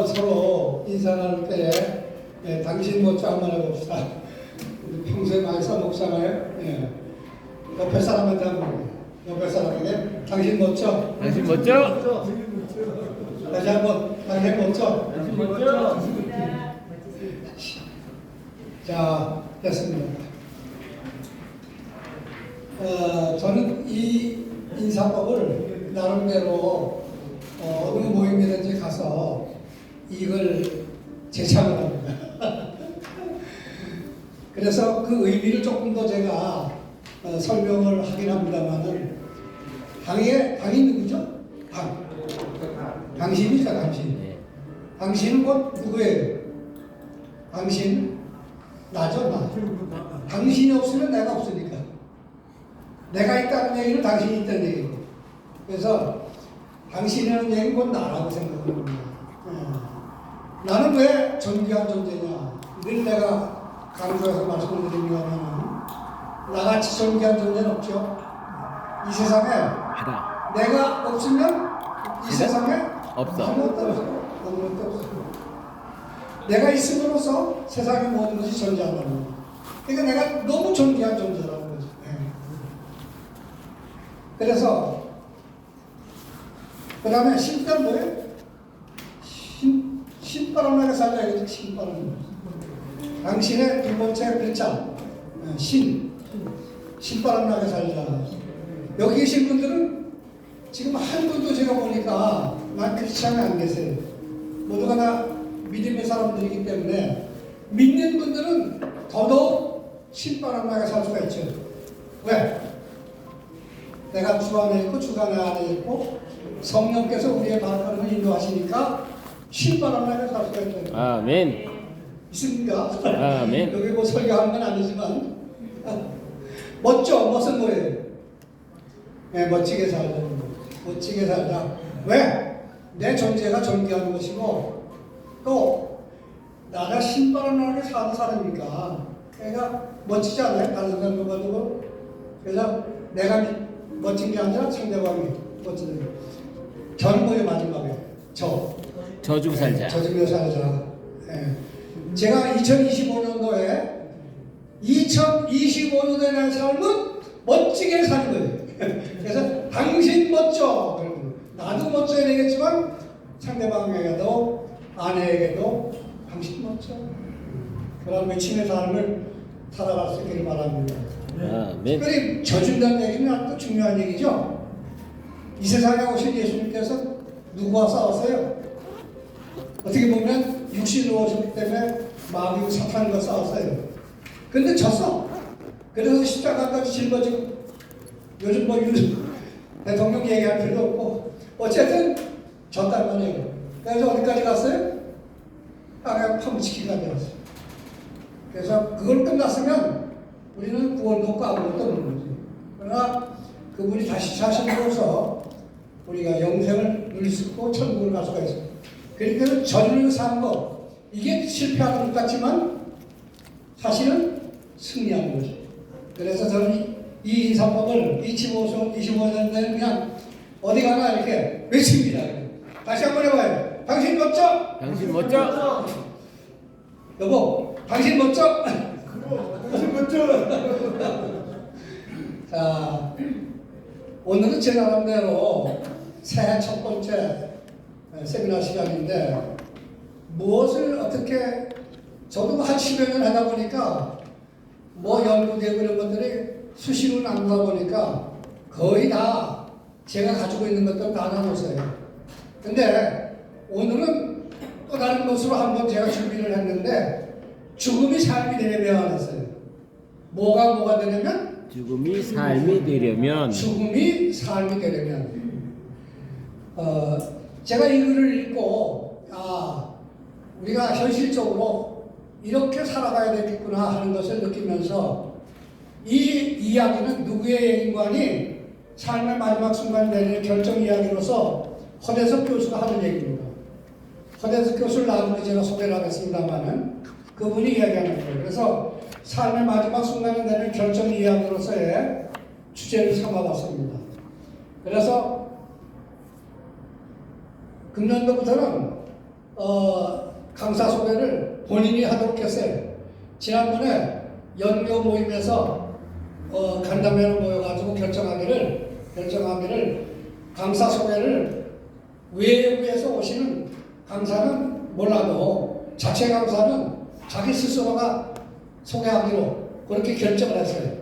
서로 인사 나눌 때에 당신 멋져 한번 해봅시다. 평소에 많이 써먹잖아요. 옆에 사람한테 한번, 옆에 사람에게 당신 멋져. 당신 멋져. 다시 한번 당신 멋져. 당신 멋져. 자, 됐습니다. 저는 이 인사법을 나름대로 어느 모임이든지 가서 이걸 제창을 합니다. 그래서 그 의미를 조금 더 제가 설명을 하긴 합니다만은 당이 누구죠? 당신이죠, 당신. 당신은 곧 누구예요? 당신, 나죠, 나. 당신이 없으면 내가 없으니까. 내가 있다는 얘기는 당신이 있다는 얘기고. 그래서 당신이라는 얘기는 곧 나라고 생각합니다. 나는 왜 존귀한 존재냐? 늘 내가 강조해서 말씀을 드립니다만 나같이 존귀한 존재는 없죠. 이 세상에 내가 없으면 이 세상에 아무것도 없어요. 아무것도 없어요. 내가 있음으로써 세상의 모든 것이 존재한다는 거예요. 그러니까 내가 너무 존귀한 존재라는 거죠. 그래서 그 다음에 신자는 뭐예요? 신바람 나게 살자 이거죠. 신바람. 당신의 두 번째 글자 신바람 나게 살자. 여기 계신 분들은 지금 한 분도 제가 보니까 난 크리스찬이 안 계세요. 모두가 다 믿음의 사람들이기 때문에 믿는 분들은 더더욱 신바람 나게 살 수가 있죠. 왜? 내가 주 안에 있고 주가 내 안에 있고 성령께서 우리의 발걸음을 인도하시니까 신바람 나게 살 수가 있다. 아멘. 있습니까? 아멘. 여기 뭐 설교하는 건 아니지만 멋져. 멋은 뭐예요? 멋지게 살자. 멋지게 살자. 왜? 내 존재가 존귀한 것이고 또 나가 신바람 나게 사는 사람이니까 그러니까 멋지지 않아요? 다른 사람도 가지고. 그래서 내가 멋진 게 아니라 상대방이 멋지는 거. 저는 뭐예요? 마지막에 저주고 살자. 저주며 살자. 제가 2025년도에 2025년도에 난 삶은 멋지게 사는 거예요. 그래서 당신 멋져. 나도 멋져야 되겠지만 상대방에게도 아내에게도 당신 멋져. 그런 외침의 삶을 살아갈 수 있기를 바랍니다. 아멘. 특별히 져준다는 얘기는 아주 중요한 얘기죠. 이 세상에 오신 예수님께서 누구와 싸웠어요? 어떻게 보면 육신으로 오셨기 때문에 마귀고 사탄과 싸웠어요. 근데 졌어. 그래서 십자가까지 짊어지고 요즘 뭐 대통령 얘기할 필요도 없고 어쨌든 졌단 말이에요. 그래서 어디까지 갔어요? 땅에 파묻히기까지 갔어요. 그래서 그걸 끝났으면 우리는 구원도 없고 아무것도 없는 거지. 그러나 그분이 다시 자신으로서 우리가 영생을 누릴 수 있고 천국을 갈 수가 있어요. 그러니까 전을 사는 거 이게 실패하는 것 같지만 사실은 승리하는 거죠. 그래서 저는 이 인사법을 25년 그냥 어디 가나 이렇게 외칩니다. 다시 한번 해봐요. 당신 멋져. 당신 멋져. 여보, 당신 멋져. 당신 멋져. 자, 오늘은 제 나름대로 새해 첫 번째 세미나 시간인데 무엇을 어떻게 저도 한 10여 년 하다 보니까 뭐 연구되고 이런 것들이 수시로 나누다 보니까 거의 다 제가 가지고 있는 것들 다 나눴어요. 근데 오늘은 또 다른 것으로 한번 제가 준비를 했는데 죽음이 삶이 되려면 했어요. 뭐가 되려면? 죽음이 삶이 되려면. 죽음이 삶이 되려면. 제가 이 글을 읽고 우리가 현실적으로 이렇게 살아가야 되겠구나 하는 것을 느끼면서 이 이야기는 누구의 인관이 삶의 마지막 순간 내리는 결정 이야기로서 허대석 교수가 하는 얘기입니다. 허대석 교수를 나중에 제가 소개를 하겠습니다만은 그분이 이야기하는 거예요. 그래서 삶의 마지막 순간에 내리는 결정 이야기로서의 주제를 삼아봤습니다. 그래서 금년도부터는 강사 소개를 본인이 하도록 했어요. 지난번에 연교 모임에서 간담회로 모여가지고 결정하기를 강사 소개를 외부에서 오시는 강사는 몰라도 자체 강사는 자기 스스로가 소개하기로 그렇게 결정을 했어요.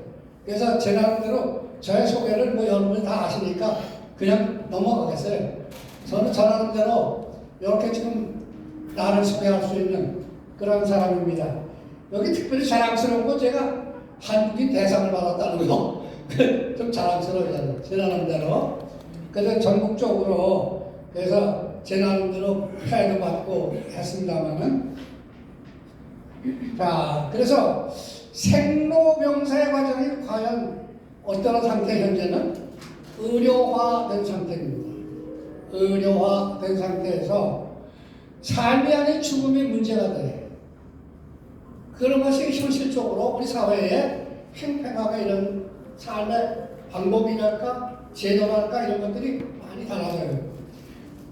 그래서 제 나름대로 저의 소개를 뭐 여러분이 다 아시니까 그냥 넘어가겠어요. 저는 저 나름대로 이렇게 지금 나를 소개할 수 있는 그런 사람입니다. 여기 특별히 자랑스러운 건 제가 한국인 대상을 받았다는 거. 좀 자랑스러워요. 제 나름대로. 그래서 전국적으로 그래서 제 나름대로 표현을 받고 했습니다만은 자, 그래서 생로병사의 과정이 과연 어떤 상태 현재는 의료화된 상태입니다. 의료화된 상태에서 삶이 아닌 죽음이 문제가 돼. 그런 것이 현실적으로 우리 사회에 팽팽하게 이런 삶의 방법이랄까 제도랄까 이런 것들이 많이 달라져요.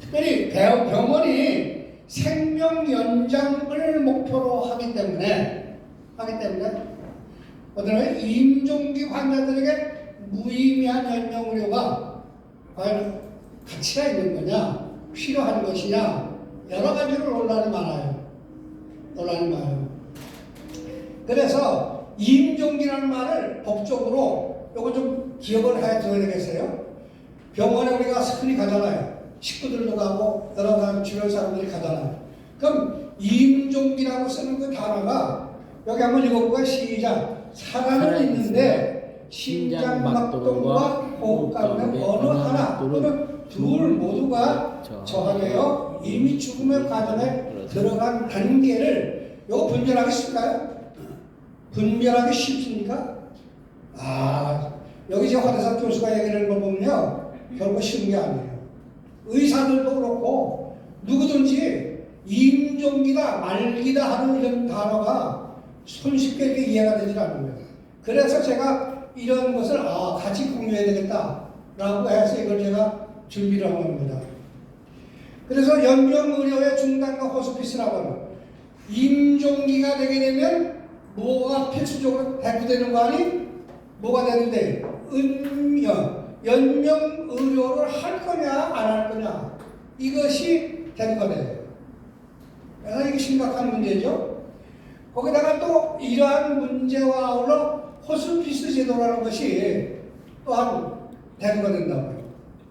특별히 병원이 생명 연장을 목표로 하기 때문에 어떤 임종기 환자들에게 무의미한 연명 의료가 과연 가치가 있는 거냐, 필요한 것이냐, 여러 가지로 논란이 많아요. 그래서 임종기라는 말을 법적으로 요거 좀 기억을 해둬야 되겠어요. 병원에 우리가 흔히 가잖아요. 식구들도 가고 여러 가지 주변 사람들이 가잖아요. 그럼 임종기라고 쓰는 그 단어가 여기 한번 읽어볼까요? 시작. 사람은 있는데 심장막동과 호흡가는 어느 하나 또는 둘 모두가 저하되어 이미 죽음의 과정에 들어간 단계를 요거 분별하기 쉽을까요? 분별하기 쉽습니까? 여기 지금 화대상 교수가 얘기하는 걸 보면요, 결코 쉬운 게 아니에요. 의사들도 그렇고 누구든지 임종기다 말기다 하는 이런 단어가 손쉽게 이렇게 이해가 되질 않는 거예요. 그래서 제가 이런 것을 같이 공유해야 되겠다라고 해서 이걸 제가 준비를 한 겁니다. 그래서 연명의료의 중단과 호스피스라고 하는 임종기가 되게 되면 뭐가 필수적으로 대두되는 거 아니? 뭐가 되는데? 연명의료를 할 거냐 안 할 거냐 이것이 대두가 돼요. 그래서 이게 심각한 문제죠. 거기다가 또 이러한 문제와 아울러 호스피스 제도라는 것이 또한 대두가 된다고요.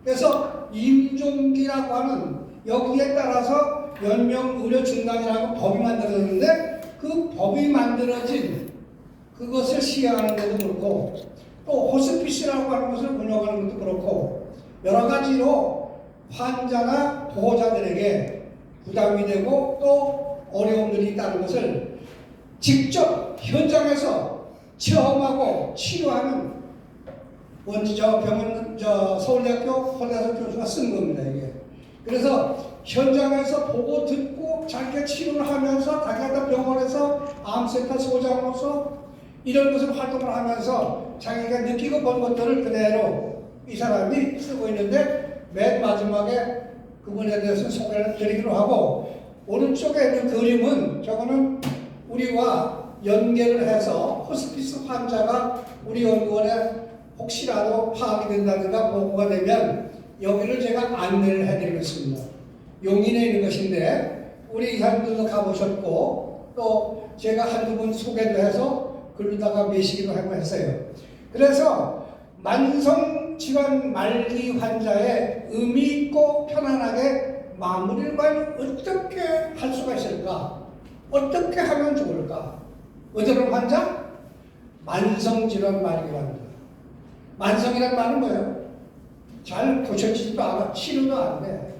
그래서 임종기라고 하는 여기에 따라서 연명의료 중단이라고 법이 만들어졌는데 그 법이 만들어진 그것을 시행하는 데도 그렇고 또 호스피스라고 하는 것을 운영하는 것도 그렇고 여러 가지로 환자나 보호자들에게 부담이 되고 또 어려움들이 있다는 것을 직접 현장에서 체험하고 치료하는 서울대학교 허대석 교수가 쓴 겁니다, 이게. 그래서 현장에서 보고 듣고 자기가 치료를 하면서 자기가 병원에서 암센터 소장으로서 이런 것을 활동을 하면서 자기가 느끼고 본 것들을 그대로 이 사람이 쓰고 있는데 맨 마지막에 그분에 대해서 소개를 드리기로 하고 오른쪽에 있는 그림은 저거는 우리와 연계를 해서 호스피스 환자가 우리 연구원에 혹시라도 파악이 된다든가 보고가 되면 여기를 제가 안내를 해드리겠습니다. 용인에 있는 것인데 우리 이사님들도 가보셨고 또 제가 한두 번 소개도 해서 글로다가 매시기도 하고 했어요. 그래서 만성질환 말기 환자의 의미있고 편안하게 마무리를 과연 어떻게 할 수가 있을까? 어떻게 하면 좋을까? 어떤 환자? 만성질환 말기 환자. 만성이란 말은 뭐예요? 잘 고쳐지지도 않아. 치료도 안 돼.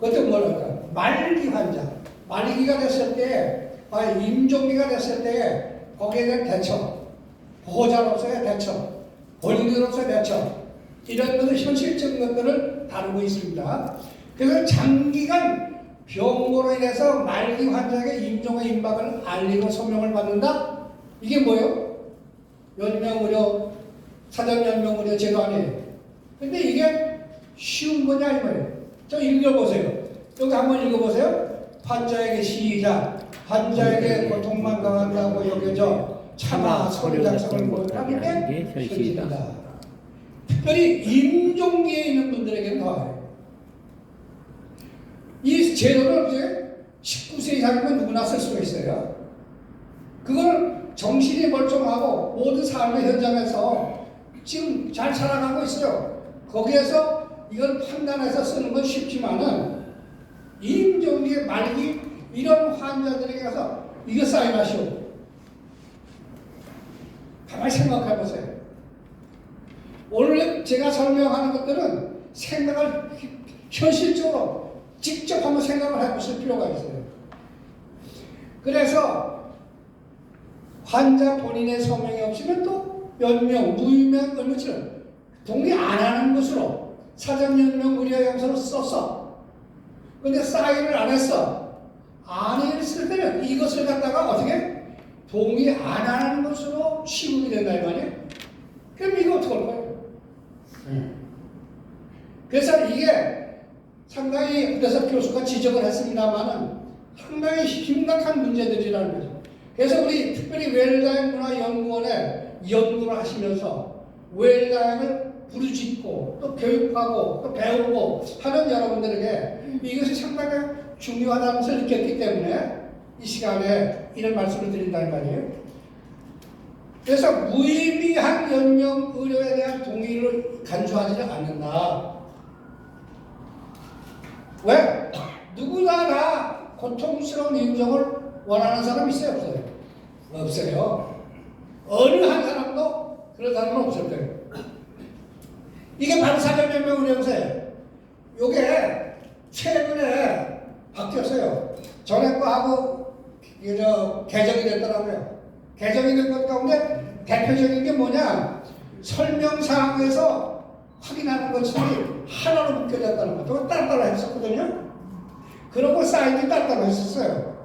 그것도 뭐랄까? 말기 환자. 말기가 됐을 때, 임종기가 됐을 때 거기에 대한 대처, 보호자로서의 대처, 본인으로서의 대처 이런 것을 현실적인 것들을 다루고 있습니다. 그래서 장기간 병고로 인해서 말기 환자에게 임종의 임박을 알리고 소명을 받는다? 이게 뭐예요? 연명의료, 사전연명의료 제도 아니에요. 근데 이게 쉬운 거냐 이 말이에요. 저 읽어보세요. 여기 한번 읽어보세요. 환자에게 시작. 환자에게 고통만 강한다고 여겨져 차마 서류 작성을 못하는 게 현실이다. 특별히 임종기에 있는 분들에게는 더해요. 이 제도를 이제 19세 이상이면 누구나 쓸 수가 있어요. 그걸 정신이 멀쩡하고 모든 삶의 현장에서 지금 잘 살아가고 있어요. 거기에서 이걸 판단해서 쓰는 건 쉽지만은 임종기의 말기 이런 환자들에게 가서 이거 사인하시오. 가만히 생각해 보세요. 오늘 제가 설명하는 것들은 생각을 현실적으로 직접 한번 생각을 해보실 필요가 있어요. 그래서 환자 본인의 서명이 없으면 또 연명, 무유명, 얼마처럼 동의 안 하는 것으로 사전연명 의료영서로 썼어. 근데 사인을 안 했어. 안 했을 때는 이것을 갖다가 어떻게 동의 안 하는 것으로 취급이 된다 이 말이에요. 그럼 이거 어떻게 할 거예요? 그래서 이게 상당히 그래서 교수가 지적을 했습니다만은 상당히 심각한 문제들이라는 거죠. 그래서 우리 특별히 웰다잉문화연구원에 연구를 하시면서 웰다잉을 부르짖고 또 교육하고 또 배우고 하는 여러분들에게 이것이 상당히 중요하다는 것을 느꼈기 때문에 이 시간에 이런 말씀을 드린다는 말이에요. 그래서 무의미한 연명 의료에 대한 동의를 간주하지는 않는다. 왜? 누구나 다 고통스러운 인정을 원하는 사람이 있어요? 없어요? 없어요. 어느 한 사람도 그런 사람은 없을 거예요. 이게 바로 사전연명 의료영서예요. 요게 최근에 바뀌었어요. 전에 거하고 개정이 됐더라고요. 개정이 된 것 가운데 대표적인 게 뭐냐? 설명사항에서 확인하는 것이 하나로 묶여졌다는 거. 따로따로 했었거든요. 그러고 사인이 따로따로 했었어요.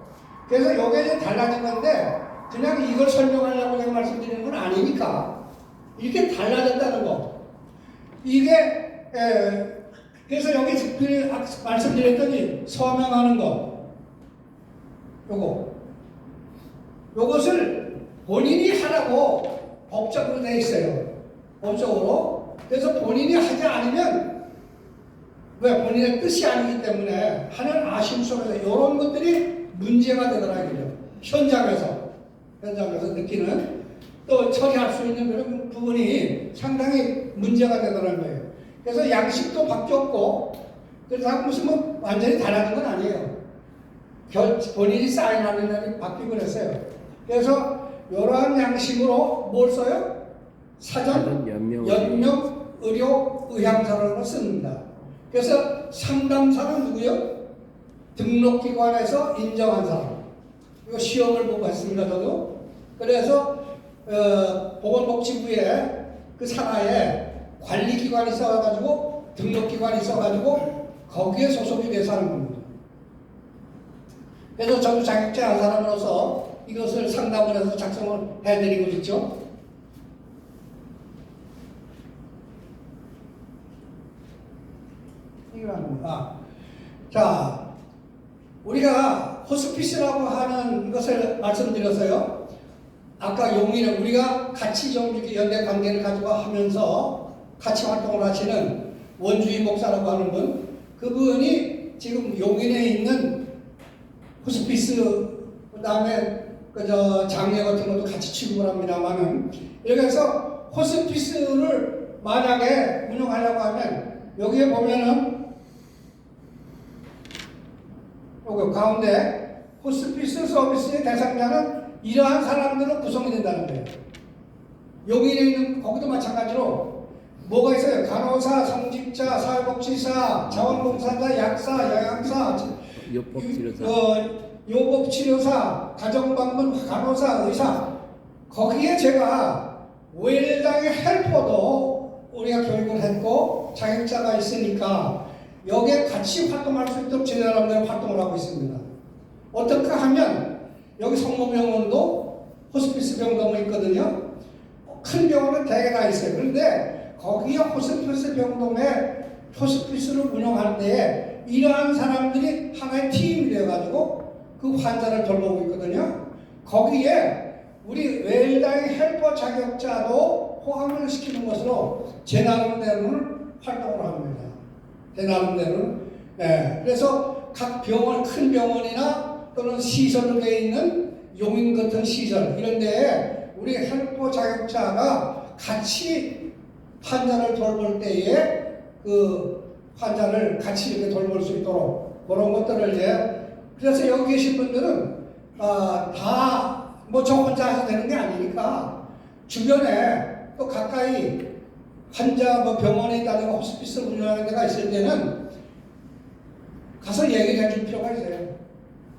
그래서 요게 이제 달라진 건데 그냥 이걸 설명하려고 제가 말씀드리는 건 아니니까 이렇게 달라졌다는 거. 이게 그래서 여기 말씀드렸더니 서명하는 거 요것을 본인이 하라고 법적으로 돼 있어요. 법적으로. 그래서 본인이 하지 않으면 왜 본인의 뜻이 아니기 때문에 하는 아쉬움 속에서 이런 것들이 문제가 되더라 이거죠. 현장에서 느끼는 또 처리할 수 있는 그런 부분이 상당히 문제가 되더라는 거예요. 그래서 양식도 바뀌었고 그래서 무슨 뭐 완전히 달라진 건 아니에요. 본인이 사인하는 날이 바뀌고 그랬어요. 그래서 이러한 양식으로 뭘 써요? 사전 연명 의료 의향서를 씁니다. 그래서 상담사는 누구요? 등록기관에서 인정한 사람. 이거 시험을 보고 했습니다, 저도. 그래서 보건복지부에 그 산하에 관리기관이 있어가지고 등록기관이 있어가지고 거기에 소속이 돼서 하는 겁니다. 그래서 저도 자격증 한 사람으로서 이것을 상담을 해서 작성을 해드리고 있죠. 자, 우리가 호스피스라고 하는 것을 말씀드렸어요. 아까 용인에 우리가 같이 좀 이렇게 연대 관계를 가지고 하면서 같이 활동을 하시는 원주희 목사라고 하는 분, 그분이 지금 용인에 있는 호스피스, 그 다음에 장례 같은 것도 같이 취급을 합니다만은, 이렇게 해서 호스피스를 만약에 운영하려고 하면, 여기에 보면은, 여기 가운데 호스피스 서비스의 대상자는 이러한 사람들로 구성이 된다는 거예요. 용인에 있는 거기도 마찬가지로 뭐가 있어요? 간호사, 성직자, 사회복지사, 자원봉사자, 약사, 영양사, 요법치료사, 가정방문, 간호사, 의사. 거기에 제가 웰다잉의 헬퍼도 우리가 교육을 했고 자격자가 있으니까 여기에 같이 활동할 수 있도록 제자람들 활동을 하고 있습니다. 어떻게 하면 여기 성모병원도 호스피스 병동이 있거든요. 큰 병원은 대개 다 있어요. 그런데 거기에 호스피스 병동에 호스피스를 운영할 때에 이러한 사람들이 하나의 팀이 되어가지고 그 환자를 돌보고 있거든요. 거기에 우리 웰다잉 헬퍼 자격자도 포함을 시키는 것으로 제 나름대로는 활동을 합니다. 제 나름대로는. 예. 그래서 각 병원, 큰 병원이나 또는 시설로 되어 있는 용인 같은 시설 이런 데에 우리 헬퍼 자격자가 같이 환자를 돌볼 때에 그 환자를 같이 이렇게 돌볼 수 있도록 그런 것들을 이제 그래서 여기 계신 분들은 다 뭐 저 혼자 해서 되는 게 아니니까 주변에 또 가까이 환자 뭐 병원에 있다든가 호스피스를 운영하는 데가 있을 때는 가서 얘기를 해줄 필요가 있어요.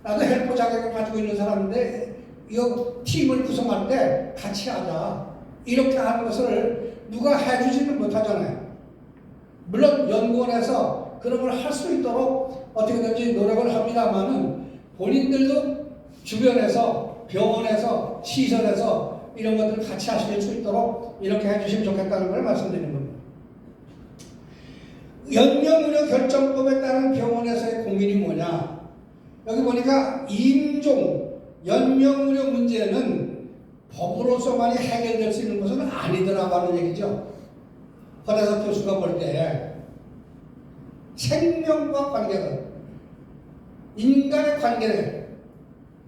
나도 헬퍼 자격을 가지고 있는 사람인데 이거 팀을 구성할 때 같이 하자. 이렇게 하는 것을 누가 해주지는 못하잖아요. 물론 연구원에서 그런 걸 할 수 있도록 어떻게든지 노력을 합니다만은 본인들도 주변에서 병원에서 시설에서 이런 것들을 같이 하실 수 있도록 이렇게 해주시면 좋겠다는 걸 말씀드리는 겁니다. 연명의료 결정법에 따른 병원에서의 고민이 뭐냐? 여기 보니까 임종, 연명의료 문제는 법으로서만이 해결될 수 있는 것은 아니더라고 하는 얘기죠. 허대석 교수가 볼 때 생명과 관계가 인간의 관계를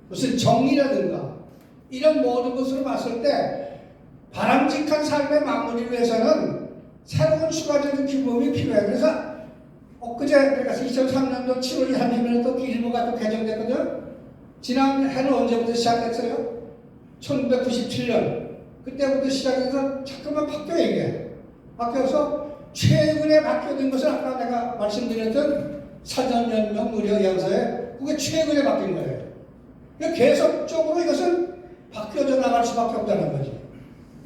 무슨 정의라든가 이런 모든 것으로 봤을 때 바람직한 삶의 마무리를 위해서는 새로운 추가적인 규범이 필요해요. 그래서 엊그제 그러니까 2003년도 7월 30일에 또 일부가 또 개정됐거든요. 지난해는 언제부터 시작됐어요? 1997년 그때부터 시작해서 자꾸만 바뀌어요. 이게 바뀌어서 최근에 바뀌어진 것은 아까 내가 말씀드렸던 사전연명 의료양서에 그게 최근에 바뀐 거예요. 그러니까 계속적으로 이것은 바뀌어져 나갈 수밖에 없다는 거지.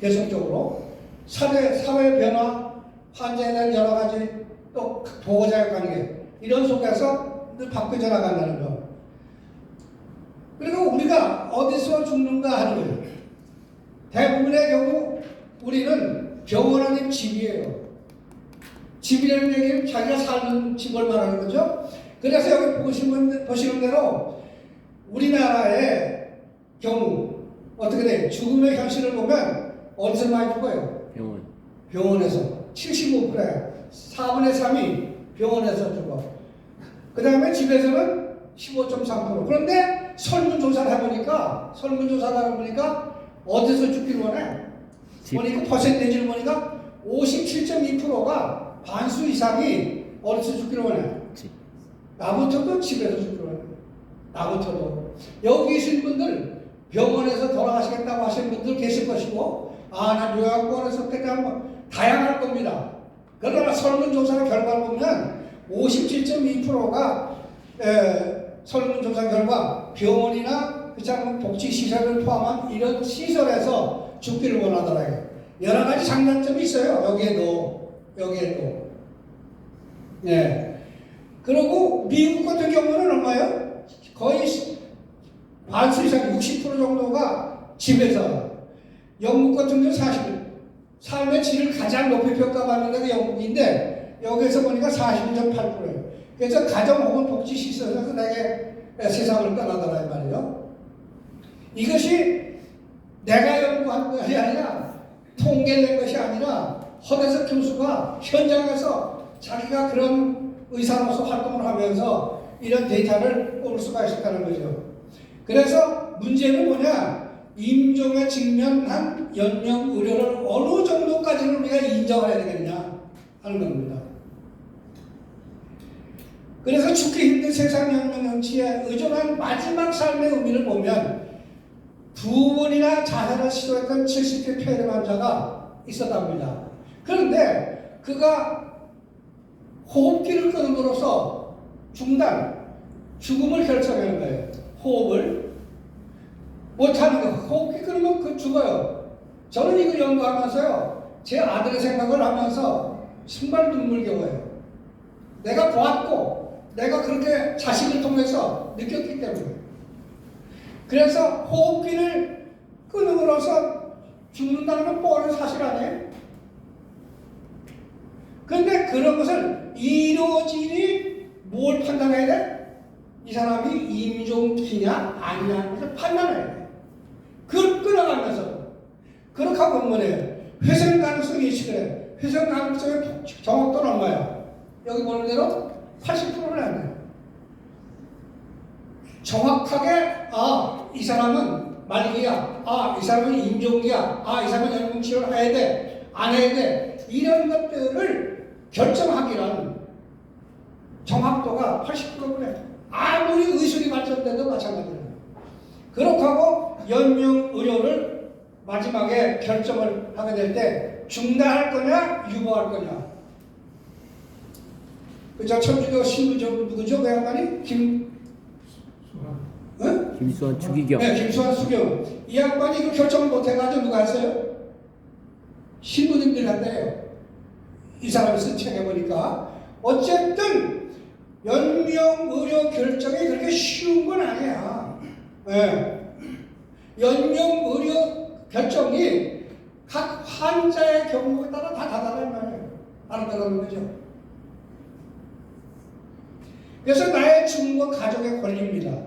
계속적으로 사회 변화, 환자에 대한 여러 가지 또 보호자의 관계 이런 속에서 늘 바뀌어져 나간다는 거. 그리고 우리가 어디서 죽는가 하는 거예요. 대부분의 경우 우리는 병원 아닌 집이에요. 집이라는 얘기는 자기가 사는 집을 말하는 거죠. 그래서 여기 보시는 대로 우리나라의 경우 어떻게 돼? 죽음의 현실을 보면 어디서 많이 죽어요? 병원. 병원에서 75%야. 4분의 3이 병원에서 죽어. 그 다음에 집에서는 15.3%. 그런데 설문조사를 해보니까 어디서 죽기를 원해? 보니까 퍼센테이지를 보니까 57.2%가 반수 이상이 어디서 죽기를 원해? 나부터도 집에서 죽기를 원해. 나부터도. 여기 계신 분들 병원에서 돌아가시겠다고 하시는 분들 계실 것이고 난 요양원에서 그냥 뭐 다양할 겁니다. 그러나 설문조사 결과를 보면 57.2%가 설문조사 결과 병원이나 그렇지 복지시설을 포함한 이런 시설에서 죽기를 원하더라고요. 여러 가지 장단점이 있어요. 여기에도. 네. 그리고 미국 같은 경우는 얼마예요? 거의 반수 이상 60% 정도가 집에서. 영국 같은 경우 40%. 삶의 질을 가장 높이 평가받는 데가 영국인데 여기에서 보니까 41.8%예요. 그래서 가정 혹은 복지시설에서 되게 세상을 떠나더라 말이에요. 이것이 내가 연구한 것이 아니라 통계를 낸 것이 아니라 허대석 교수가 현장에서 자기가 그런 의사로서 활동을 하면서 이런 데이터를 뽑을 수가 있었다는 거죠. 그래서 문제는 뭐냐? 임종에 직면한 연명 의료를 어느 정도까지는 우리가 인정을 해야 되겠냐 하는 겁니다. 그래서 죽기 힘든 세상 연명연치에 의존한 마지막 삶의 의미를 보면 2번이나 자살을 시도했던 70대 폐렴 환자가 있었답니다. 그런데 그가 호흡기를 끊음으로써 죽음을 결정하는 거예요. 호흡을 못하는 거. 호흡기 끊으면 그 죽어요. 저는 이걸 연구하면서요. 제 아들의 생각을 하면서 정말 눈물겨워요. 내가 보았고 내가 그렇게 자식을 통해서 느꼈기 때문에. 그래서 호흡기를 끊음으로써 죽는다는 건 뻔한 사실 아니에요? 그런데 그런 것을 이루어지니 뭘 판단해야 돼? 이 사람이 임종기냐 아니냐는 것을 판단해야 돼. 그걸 끌어가면서 그렇게 하고 뭐래요? 회생 가능성이 예측을 해. 회생 가능성의 정확도는 얼마야? 여기 보는 대로 80%를 안 돼. 정확하게 이 사람은 말기야, 이 사람은 임종기야, 이 사람은 연금 치료를 해야 돼, 안 해야 돼, 이런 것들을 결정하기란 정확도가 80%래. 아무리 의술이 발전돼도 마찬가지예요. 그렇게 하고 연명 의료를 마지막에 결정을 하게 될 때 중단할 거냐 유보할 거냐. 그저 천주교 신부죠. 누구죠? 그 양반이? 김수환 추기경. 네, 김수환 수경. 이 양반이 그 결정을 못해가지고 누가 했어요? 신부님들이 한대요. 이 사람이 쓴 책에 보니까. 어쨌든 연명 의료 결정이 그렇게 쉬운 건 아니야. 네. 연명 의료 결정이 각 환자의 경우에 따라 다 다르단 말이에요. 다르다는 거죠. 그래서 나의 죽음과 가족의 권리입니다.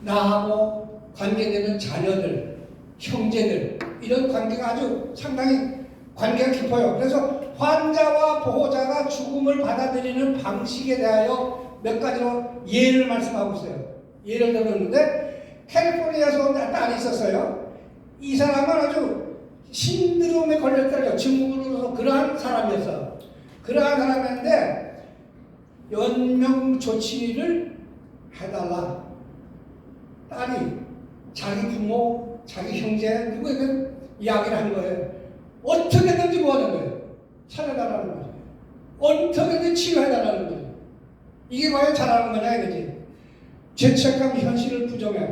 나하고 관계되는 자녀들, 형제들, 이런 관계가 아주 상당히 관계가 깊어요. 그래서 환자와 보호자가 죽음을 받아들이는 방식에 대하여 몇 가지로 예를 말씀하고 있어요. 예를 들었는데 캘리포니아에서 온 딸이 있었어요. 이 사람은 아주 신드롬에 걸렸다죠. 증후군으로 그러한 사람이었어. 그러한 사람인데 연명 조치를 해달라. 딸이 자기 부모, 자기 형제 누구에게 이야기를 한 거예요. 어떻게든지 뭐 하는 거예요? 살려달라는 거죠. 어떻게든 치료해달라는 거죠. 이게 과연 잘하는 거냐 이거지. 죄책감 현실을 부정해.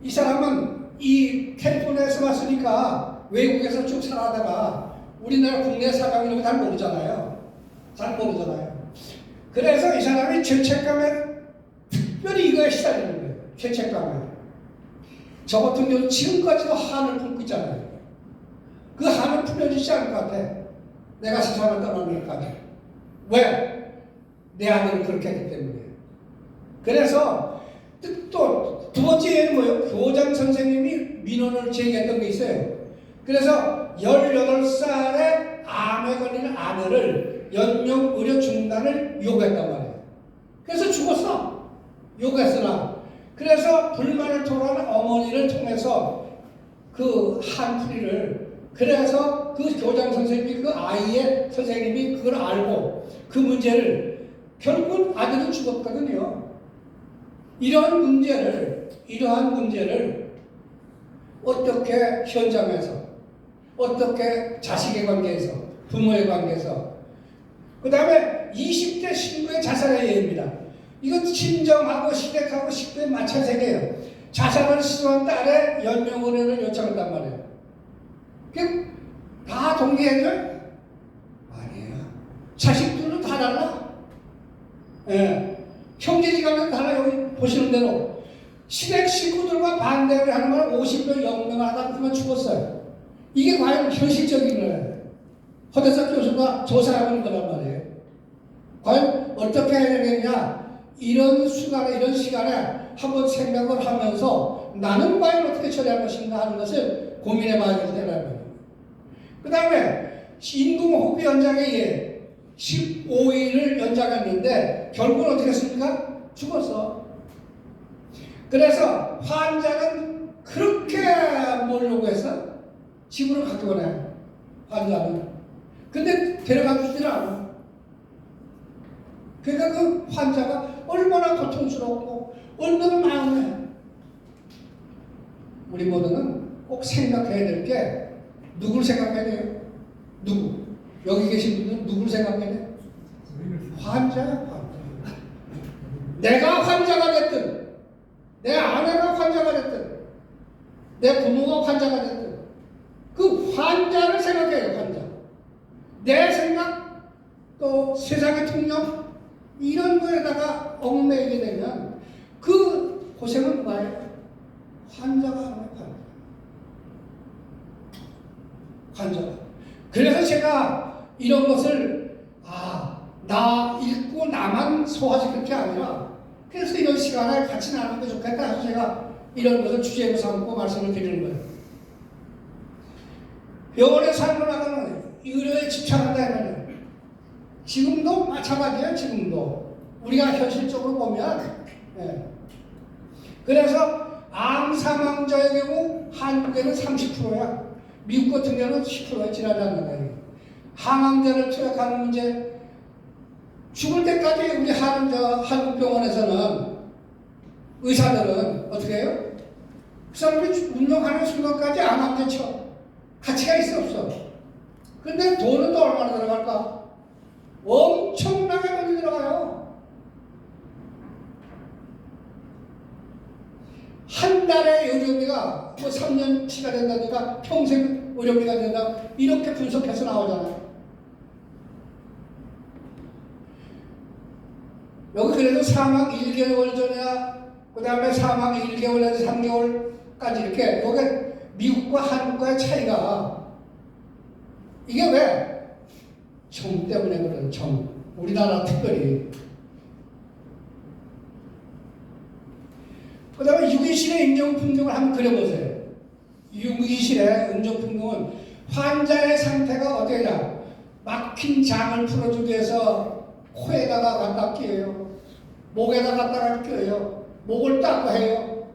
이 사람은 이 캘리포니아에서 왔으니까 외국에서 쭉 살아다가 우리나라 국내 사정 이런 거 잘 모르잖아요. 잘 모르잖아요. 그래서 이 사람이 죄책감에 특별히 이거에 시달리는 거예요. 죄책감에. 저 같은 경우 지금까지도 한을 품고 있잖아요. 그 한은 풀려지지 않을 것 같아. 내가 세상을 떠나는 것까지. 왜? 내 아들을 그렇게 했기 때문에. 그래서 또 두 번째 예는 뭐예요? 교장 선생님이 민원을 제기했던 게 있어요. 그래서 18살에 암에 걸리는 아들을 연명 의료 중단을 요구했단 말이에요. 그래서 죽었어. 요구했으나. 그래서 불만을 토로한 어머니를 통해서 그 한풀이를 그래서 그 교장 선생님이 그 아이의 선생님이 그걸 알고 그 문제를 결국은 아들은 죽었거든요. 이러한 문제를 어떻게 현장에서 어떻게 자식의 관계에서 부모의 관계에서 그 다음에 20대 신부의 자살의 예입니다. 이건 친정하고 시댁하고 식구의 마찰세계예요. 자살을 시도한 딸의 연명 의료를 요청했단 말이에요. 그게 다 동의해줘요? 아니에요. 자식들도 다 달라. 예. 형제지간은 달라. 여기 보시는 대로 시댁 식구들과 반대를 하는 건 50명, 0명을 하다 보면 죽었어요. 이게 과연 현실적인 거예요. 허대석 교수가 조사해보는 거란 말이에요. 과연 어떻게 해야 되겠냐? 이런 순간에, 이런 시간에 한번 생각을 하면서 나는 과연 어떻게 처리할 것인가 하는 것을 고민해 봐야 되는 거예요. 그 다음에 인공호흡 연장에 의해 15일을 연장했는데 결국은 어떻게 했습니까? 죽었어. 그래서 환자는 그렇게 뭘 요구했어? 집으로 갖고 오네. 환자는. 근데 데려가 주질 않아. 그러니까 그 환자가 얼마나 고통스럽고 얼마나 마음에 우리 모두는 꼭 생각해야 될 게 누굴 생각해야 돼요? 누구? 여기 계신 분들은 누굴 생각해야 돼요? 환자야, 환자. 내가 환자가 됐든 내 아내가 환자가 됐든 내 부모가 환자가 됐든 그 환자를 생각해야 돼요. 환자. 내 생각 또 세상의 통념 이런 거에다가 얽매이게 되면 그 고생은 누가 해요? 환자가 하는 거예요. 환자가. 그래서 제가 이런 것을 나 읽고 나만 소화시킬 게 아니라 그래서 이런 시간을 같이 나누는 게 좋겠다 해서 제가 이런 것을 주제로 삼고 말씀을 드리는 거예요. 병원에 살고 나가는 의료에 집착한다면 지금도 마찬가지예요. 지금도 우리가 현실적으로 보면 그래서 암 사망자의 경우 한국에는 30%야. 미국 같은 경우는 10%에 지나지 않는다. 항암제를 투약하는 문제, 죽을 때까지 우리 한국 병원에서는 의사들은 어떻게 해요? 그 사람이 운동하는 순간까지 항암제 쳐. 가치가 있어 없어? 근데 돈은 또 얼마나 들어갈까? 엄청나게 많이 들어가요. 한 달에 의료비가 뭐 3년치가 된다든가 평생 의료비가 된다 이렇게 분석해서 나오잖아요. 여기 그래도 사망 1개월 전이야 그 다음에 사망 1개월에서 3개월까지 이렇게 여기 미국과 한국과의 차이가 이게 왜? 정 때문에 그런 정. 우리나라 특별히. 그 다음에 유기실의 임종풍경을 한번 그려보세요. 유기실의 임종풍경은 환자의 상태가 어떻게냐. 막힌 장을 풀어주기 위해서 코에다가 갖다 끼워요. 목에다 갖다가 끼워요. 목을 닦고 해요.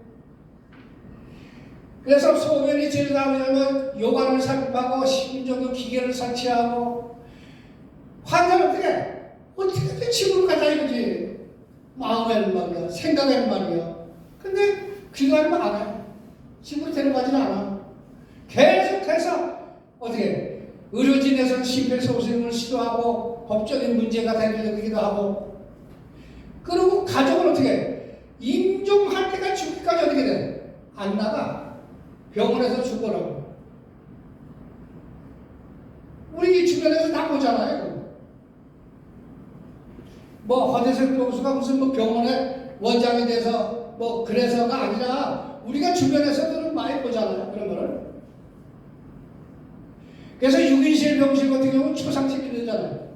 그래서 소변이 제일 나오려면 요관을 삽입하고 심정의 기계를 설치하고 환자는 어떻게 집으로 가자 이거지. 마음에는 말이야. 생각에는 말이야. 근데 그거는 안 해. 집으로 데려가지는 않아. 계속해서 어떻게 의료진에서는 심폐소생을 시도하고 법적인 문제가 생기기도 하고 그리고 가족은 어떻게 임종할 때가 죽기까지 어떻게 돼? 안 나가. 병원에서 죽어라고. 우리 주변에서 다 보잖아요. 뭐 허대석 교수가 무슨 뭐 병원의 원장이 돼서 뭐 그래서가 아니라 우리가 주변에서도 많이 보잖아요. 그런 거를. 그래서 6인실 병실 같은 경우는 초상집이 되잖아요.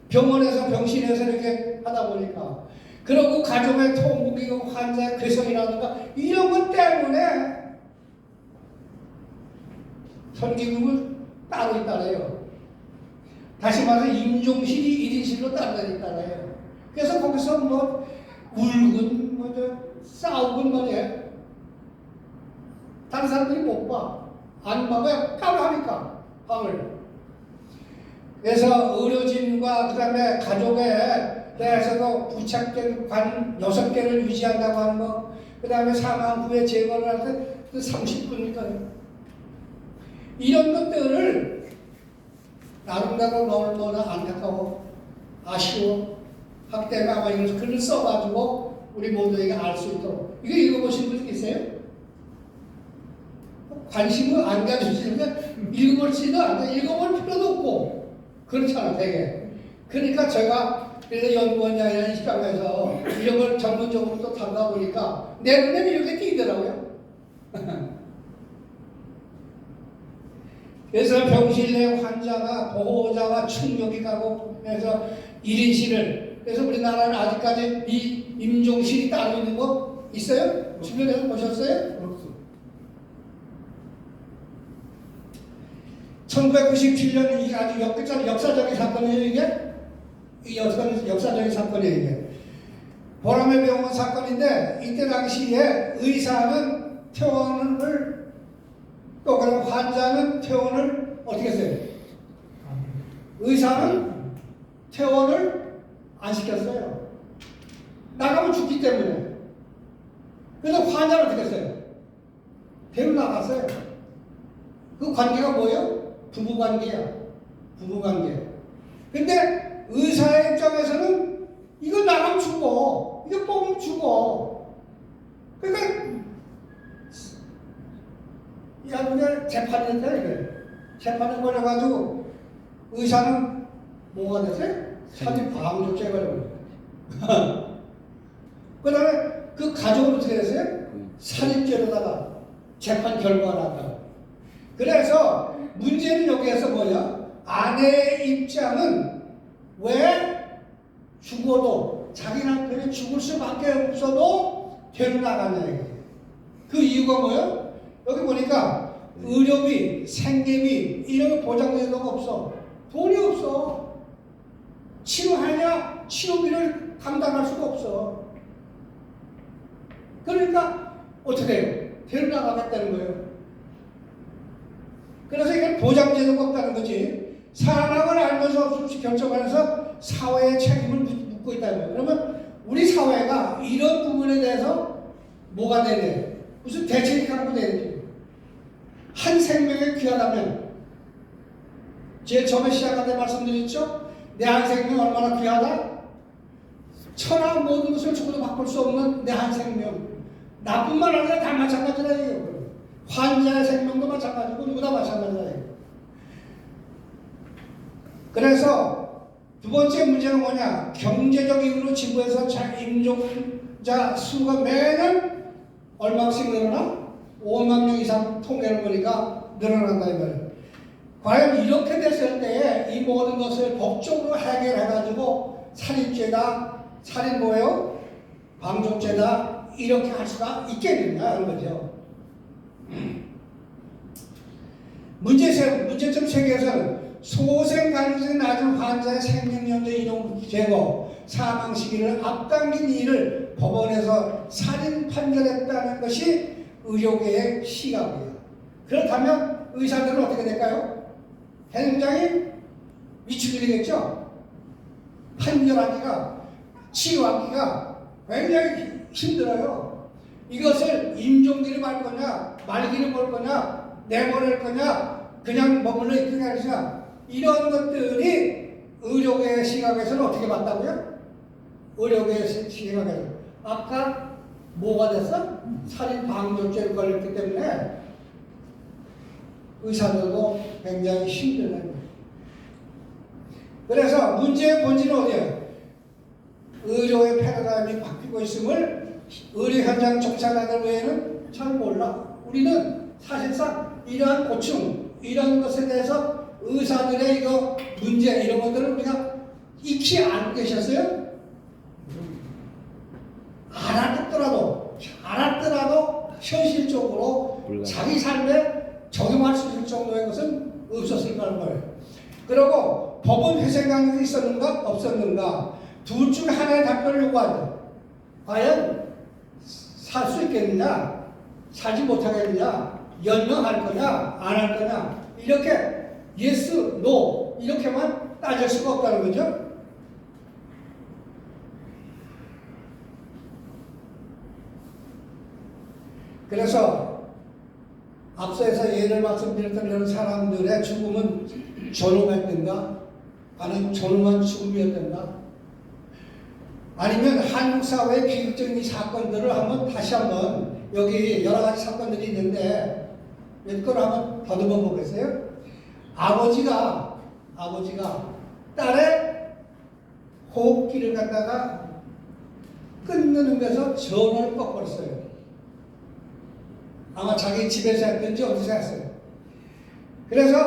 병원에서 병실에서 이렇게 하다 보니까. 그리고 가족의 통곡이고 환자의 괴성이라든가 이런 것 때문에 설계금을 따로 있다래요. 다시 말해서 임종실이 1인실로 따로 있다래요. 그래서 거기서 뭐 울군, 싸우군 말이에요. 다른 사람들이 못 봐. 안 봐도 따로 하니까 방을. 그래서 의료진과 그 다음에 가족에 대해서도 부착된 관 6개를 유지한다고 하는 거, 그 다음에 사망 후에 제거를 할 때 30분이니까요. 이런 것들을 나름대로 너무나 안타까워, 아쉬워 하기 때문에 아마 이런 글을 써가지고 우리 모두에게 알 수 있도록. 이거 읽어보신 분 있어요? 관심을 안 가지시는데 읽어볼지도 않아. 읽어볼 필요도 없고 그렇잖아 되게. 그러니까 제가 그래서 연구원장이나 식당에서 이런 걸 전문적으로 또 다루다 보니까 내 눈에 이렇게 띄더라고요. 그래서 병실 내 환자가 보호자와 충격이 가고 그래서 1인실을 그래서 우리나라는 아직까지 이 임종실이 따로 있는 거 있어요? 주변에서 보셨어요? 없어. 1997년 이게 아주 역사적인 사건이에요 이게? 이 역사적인 사건이에요 이게. 보라매 병원 사건인데 이때 당시에 의사는 퇴원을 또 그럼 환자는 퇴원을 어떻게 했어요? 의사는 퇴원을 안 시켰어요. 나가면 죽기 때문에. 그래서 환자는 어떻게 했어요? 데리고 나갔어요. 그 관계가 뭐예요? 부부관계야. 부부관계. 근데 의사의 입장에서는 이거 나가면 죽어. 이거 뽑으면 죽어. 그러니까 야구에 재판이 됐다 이게. 재판에 걸려가지고 의사는 뭐가 됐어요? 사진 방조죄 걸려버려요. 그 다음에 그 가족은 어떻게 됐어요? 살인죄로다가 재판 결과가 났다. 그래서 문제는 여기에서 뭐냐? 아내의 입장은 왜 죽어도 자기 남편이 죽을 수밖에 없어도 데려나가냐 이게. 그 이유가 뭐예요? 여기 보니까 의료비, 생계비 이런 보장제도가 없어. 돈이 없어. 치료하냐? 치료비를 감당할 수가 없어. 그러니까 어떻게 해요? 데려나가겠다는 거예요. 그래서 이게 보장제도가 없다는 거지. 사람을 알면서 없이 결정하면서 사회의 책임을 묻고 있다는 거예요. 그러면 우리 사회가 이런 부분에 대해서 뭐가 되냐? 무슨 대책이 갖고 되는지. 한 생명이 귀하다면 제일 처음에 시작할 때 말씀드렸죠? 내 한 생명 얼마나 귀하다? 천하 모든 것을 주고도 바꿀 수 없는 내 한 생명. 나뿐만 아니라 다 마찬가지라요. 환자의 생명도 마찬가지고 누구나 마찬가지라요. 그래서 두 번째 문제는 뭐냐? 경제적 이유로 지구에서 임종자 수가 매년 얼마씩 늘어나? 5만 명 이상 통계를 보니까 늘어난다 이 말이에요. 과연 이렇게 됐을 때에 이 모든 것을 법적으로 해결해가지고 살인죄다, 살인 뭐예요? 방종죄다 이렇게 할 수가 있겠느냐 하는 거죠. 문제점 세계에서는 소생 가능성이 낮은 환자의 생명연대 이동 제거, 사망 시기를 앞당긴 일을 법원에서 살인 판결했다는 것이 의료계의 시각이에요. 그렇다면 의사들은 어떻게 될까요? 굉장히 위축이 되겠죠? 판결하기가, 치유하기가 굉장히 힘들어요. 이것을 임종기를 말 거냐, 말기를 볼 거냐, 내보낼 거냐, 그냥 머물러 있거냐 하시냐, 이런 것들이 의료계의 시각에서는 어떻게 봤다고요? 의료계의 시각에서 아까 뭐가 됐어? 살인 방조죄를 걸렸기 때문에 의사들도 굉장히 힘드는 거예요. 그래서 문제의 본질은 어디예요? 의료의 패러다임이 바뀌고 있음을 의료 현장 종사자들 외에는 잘 몰라. 우리는 사실상 이러한 고충, 이런 것에 대해서 의사들의 이거 문제 이런 것들을 우리가 익히 알고 계셨어요? 알았더라도 현실적으로 자기 삶에 적용할 수 있을 정도의 것은 없었을 거예요. 그리고 법원 회생 가능성이 있었는가 없었는가 둘 중에 하나의 답변을 요구하죠. 과연 살 수 있겠느냐, 살지 못하겠느냐, 연명할 거냐, 안 할 거냐, 이렇게 yes, no 이렇게만 따질 수가 없다는 거죠. 그래서 앞서에서 예를 말씀드렸던 이런 사람들의 죽음은 존엄했던가, 아니면 존엄한 죽음이었던가, 아니면 한국 사회의 비극적인 사건들을 다시 한번 여기 여러 가지 사건들이 있는데 몇 걸 한번 더듬어 보겠어요? 아버지가 딸의 호흡기를 갖다가 끊는 데서 전원을 꺾어버렸어요. 아마 자기 집에서 했든지 어디서 했어요. 그래서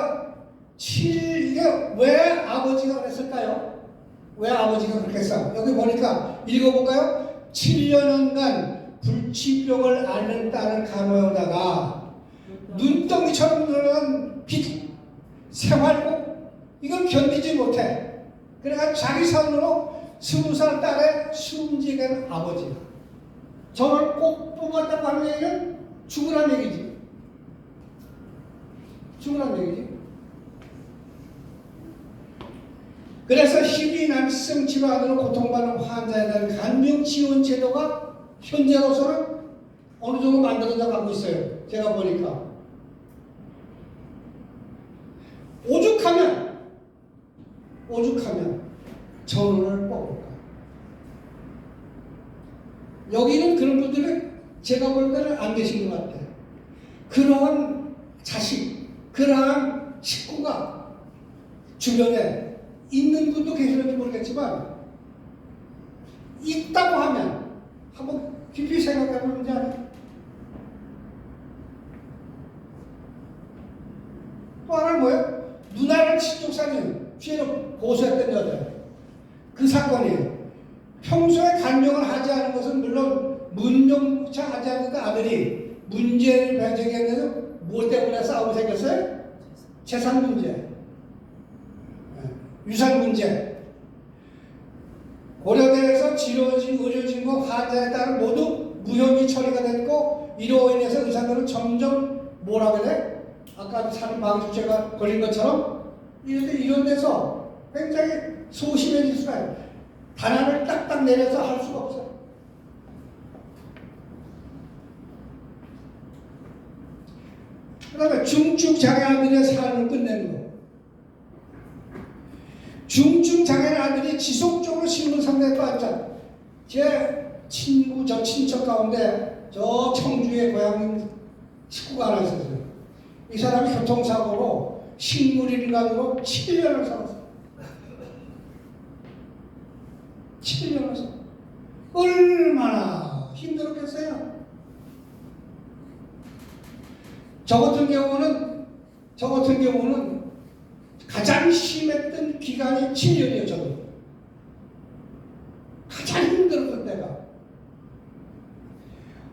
이게 왜 아버지가 그랬을까요? 왜 아버지가 그렇게 했어? 여기 보니까 읽어볼까요? 7년간 불치병을 앓는 딸을 간호하다가 눈덩이처럼 늘어난 빚, 생활고 이걸 견디지 못해. 그러니까 자기 손으로 20살 딸의 숨지게 아버지가 저를 꼭 뽑았다고 하는 얘기는 죽으란 얘기지. 그래서 희귀 난치성 질환으로 고통받는 환자에 대한 간병 지원 제도가 현재로서는 어느 정도 만들어져 가고 있어요. 제가 보니까 오죽하면 전원을 뽑을까. 여기는 그런 분들은 제가 볼 때는 안 계신 것 같아요. 그러한 자식, 그러한 식구가 주변에 있는 분도 계시는지 모르겠지만 있다고 하면 한번 깊이 생각해 보는 게 아니에요. 또 하나는 뭐예요? 누나를 친족살인 피해로 고소했던 여자. 그 사건이에요. 평소에 간병을 하지 않은 것은 물론 문명차 하지 않는 그 아들이 문제를 제기했는데 뭐 때문에 싸움이 생겼어요? 재산 문제, 유산 문제. 고려대에서 치료진 의료진과 환자에 따른 모두 무혐의 처리가 됐고 이로 인해서 의사들은 점점 뭐라고 돼? 아까 살인 방조죄가 걸린 것처럼 이런 데서 굉장히 소심해질 수가 있어요. 단안을 딱딱 내려서 할 수가 없어요. 그 다음에 중증장애 아들의 삶을 끝내는 거. 중증장애 아들이 지속적으로 신분 상태에 빠졌잖아. 제 친구, 저 친척 가운데 저 청주의 고향 식구가 하나 있었어요. 이 사람이 교통사고로 식물인간으로 7년을 살았어요. 7년을 살았어요. 얼마나 힘들었겠어요. 저 같은 경우는 가장 심했던 기간이 7년이에요. 저도 가장 힘들었던 때가.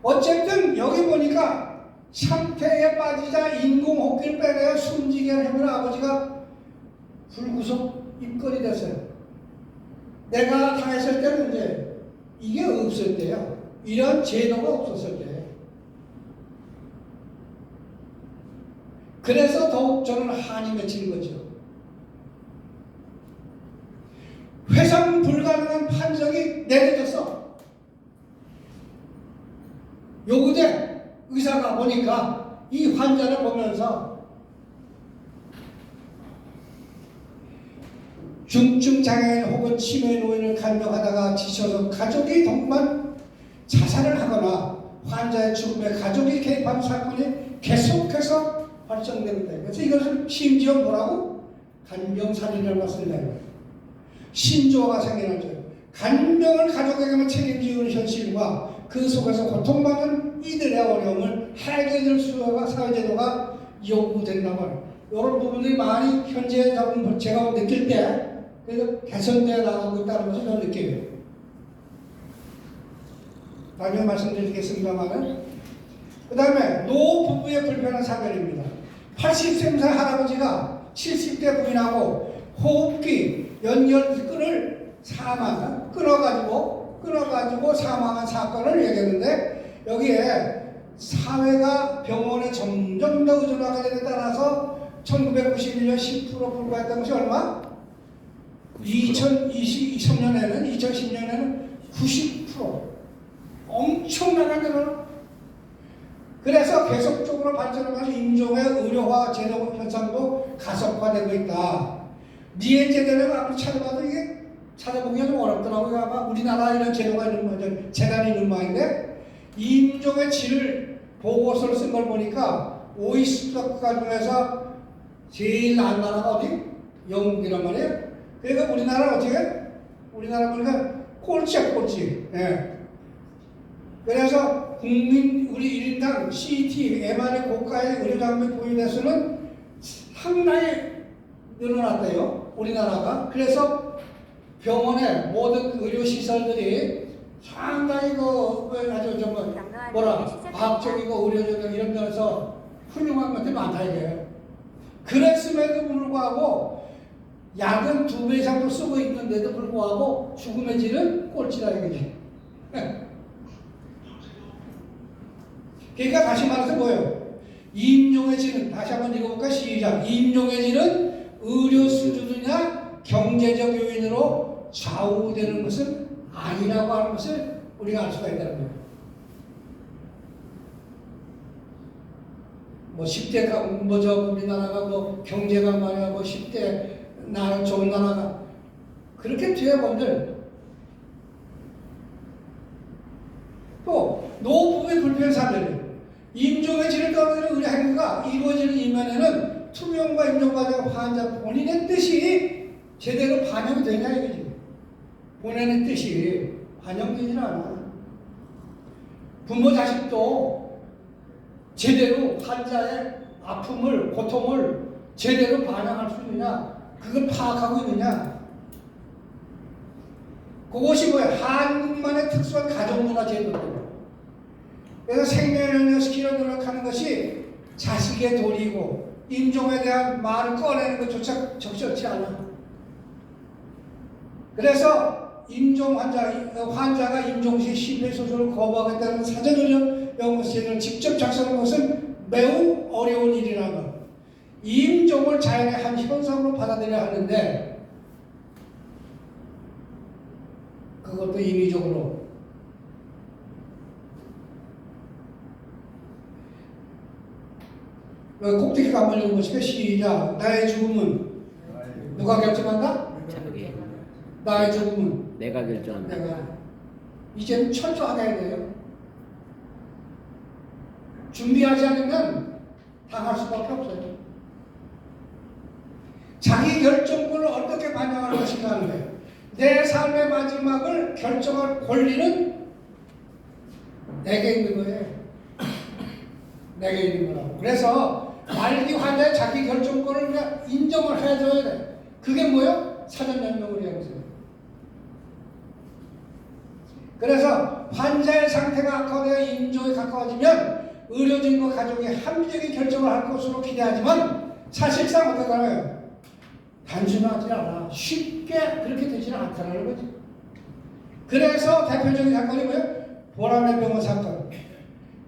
어쨌든 여기 보니까 상태에 빠지자 인공호흡기를 빼내야 숨지게 하면 아버지가 불구속 입건이 됐어요. 내가 당했을 때는 이제 이게 없을 때요. 이런 제도가 없었을 때. 그래서 더욱 저는 한이 맺힌 거죠. 회상 불가능한 판정이 내려졌어. 요구대 의사가 보니까 이 환자를 보면서 중증 장애인 혹은 치매 노인을 간병하다가 지쳐서 가족이 정말 자살을 하거나 환자의 죽음에 가족이 개입한 사건이 계속해서 발생되는데, 그래서 이것을 심지어 뭐라고? 간병살인이라고 말씀을 신조어가 생겨나죠. 간병을 가족에게만 책임지는 현실과 그 속에서 고통받는 이들의 어려움을 해결할 수가 사회제도가 요구된다고 합니다. 이런 부분들이 많이 현재 제가 느낄 때 그래서 개선되어 나가고 있다는 것을 저는 느껴요. 나중에 말씀드리겠습니다만, 그 다음에 노부부의 불편한 사별입니다. 80세 할아버지가 70대 부인하고 호흡기 연결끈을 끊어가지고 사망한 사건을 얘기했는데, 여기에 사회가 병원에 점점 더 의존하게 되에 따라서 1991년 10% 불과했던 것이 얼마? 2010년에는 90%. 엄청나게 늘어나. 그래서 계속적으로 발전하면서 인종의 의료화 제도 현상도 가속화되고 있다. 니의 제도를 앞으로 찾아봐도 이게 찾아보기가 좀 어렵더라고요. 아마 우리나라 이런 제도가 있는 거죠. 재단이 있는 모양인데, 인종의 질을 보고서를 쓴 걸 보니까 OECD 국가 중에서 제일 나은 나라가 어디? 영국이란 말이에요. 그러니까 우리나라 어떻게? 우리나라 보니까 꼴찌야, 꼴찌. 예. 그래서 국민 우리 1인당 CT, MRI 고가의 의료장비 보유대 수는 상당히 늘어났대요. 우리나라가. 그래서 병원의 모든 의료시설들이 상당히 아주 정말 과학적이고 의료적인 이런 면에서 훌륭한 것들이 많다 이게. 그랬음에도 불구하고 약은 2배 이상도 쓰고 있는데도 불구하고 죽음의 질은 꼴찌라 이거지. 그러니까 다시 말해서 뭐예요? 임종의 질은, 다시 한번 읽어볼까? 시작. 임종의 질은 의료 수준이나 경제적 요인으로 좌우되는 것은 아니라고 하는 것을 우리가 알 수가 있다는 거예요. 뭐 10대가 우리나라가 경제가 말이야 10대 나라 좋은 나라가 그렇게 되어본들 또 노부부의 불편 사례를 임종의 질을 떨어지는 의료 행위가 이루어지는 이면에는 투명과 임종 과정 환자 본인의 뜻이 제대로 반영이 되냐 이거지. 본인의 뜻이 반영되질 않아. 부모 자식도 제대로 환자의 아픔을 고통을 제대로 반영할 수 있느냐, 그걸 파악하고 있느냐, 그 그것이 뭐야? 한국만의 특수한 가족문화 제도입니다. 그래서 생명을 연결시키려 노력하는 것이 자식의 도리이고 임종에 대한 말을 꺼내는 것조차 적절치 않아. 그래서 환자가 임종 시 심폐소생술을 거부하겠다는 사전의료 연구서를 직접 작성하는 것은 매우 어려운 일이라는 것. 임종을 자연의 한 현상으로 받아들여야 하는데 그것도 인위적으로 꼭대기 한번 읽어보시게. 시작. 나의 죽음은 누가 결정한다? 자기. 나의 죽음은 내가 결정한다. 내가. 이제는 철저하게 해야 돼요. 준비하지 않으면 당할 수밖에 없어요. 자기 결정권을 어떻게 반영하는 것인가 하는 거예요. 내 삶의 마지막을 결정할 권리는 내게 있는 거예요. 내게 있는 거라고. 그래서 말기 환자의 자기 결정권을 그냥 인정을 해줘야 돼. 그게 뭐예요? 사전 연명을 해보세요. 그래서 환자의 상태가 악화되어 임종에 가까워지면 의료진과 가족이 합리적인 결정을 할 것으로 기대하지만 사실상 어떻게 하나요? 단순하지 않아. 쉽게 그렇게 되지는 않다는 거지. 그래서 대표적인 사건이 뭐예요? 보라매 병원 사건.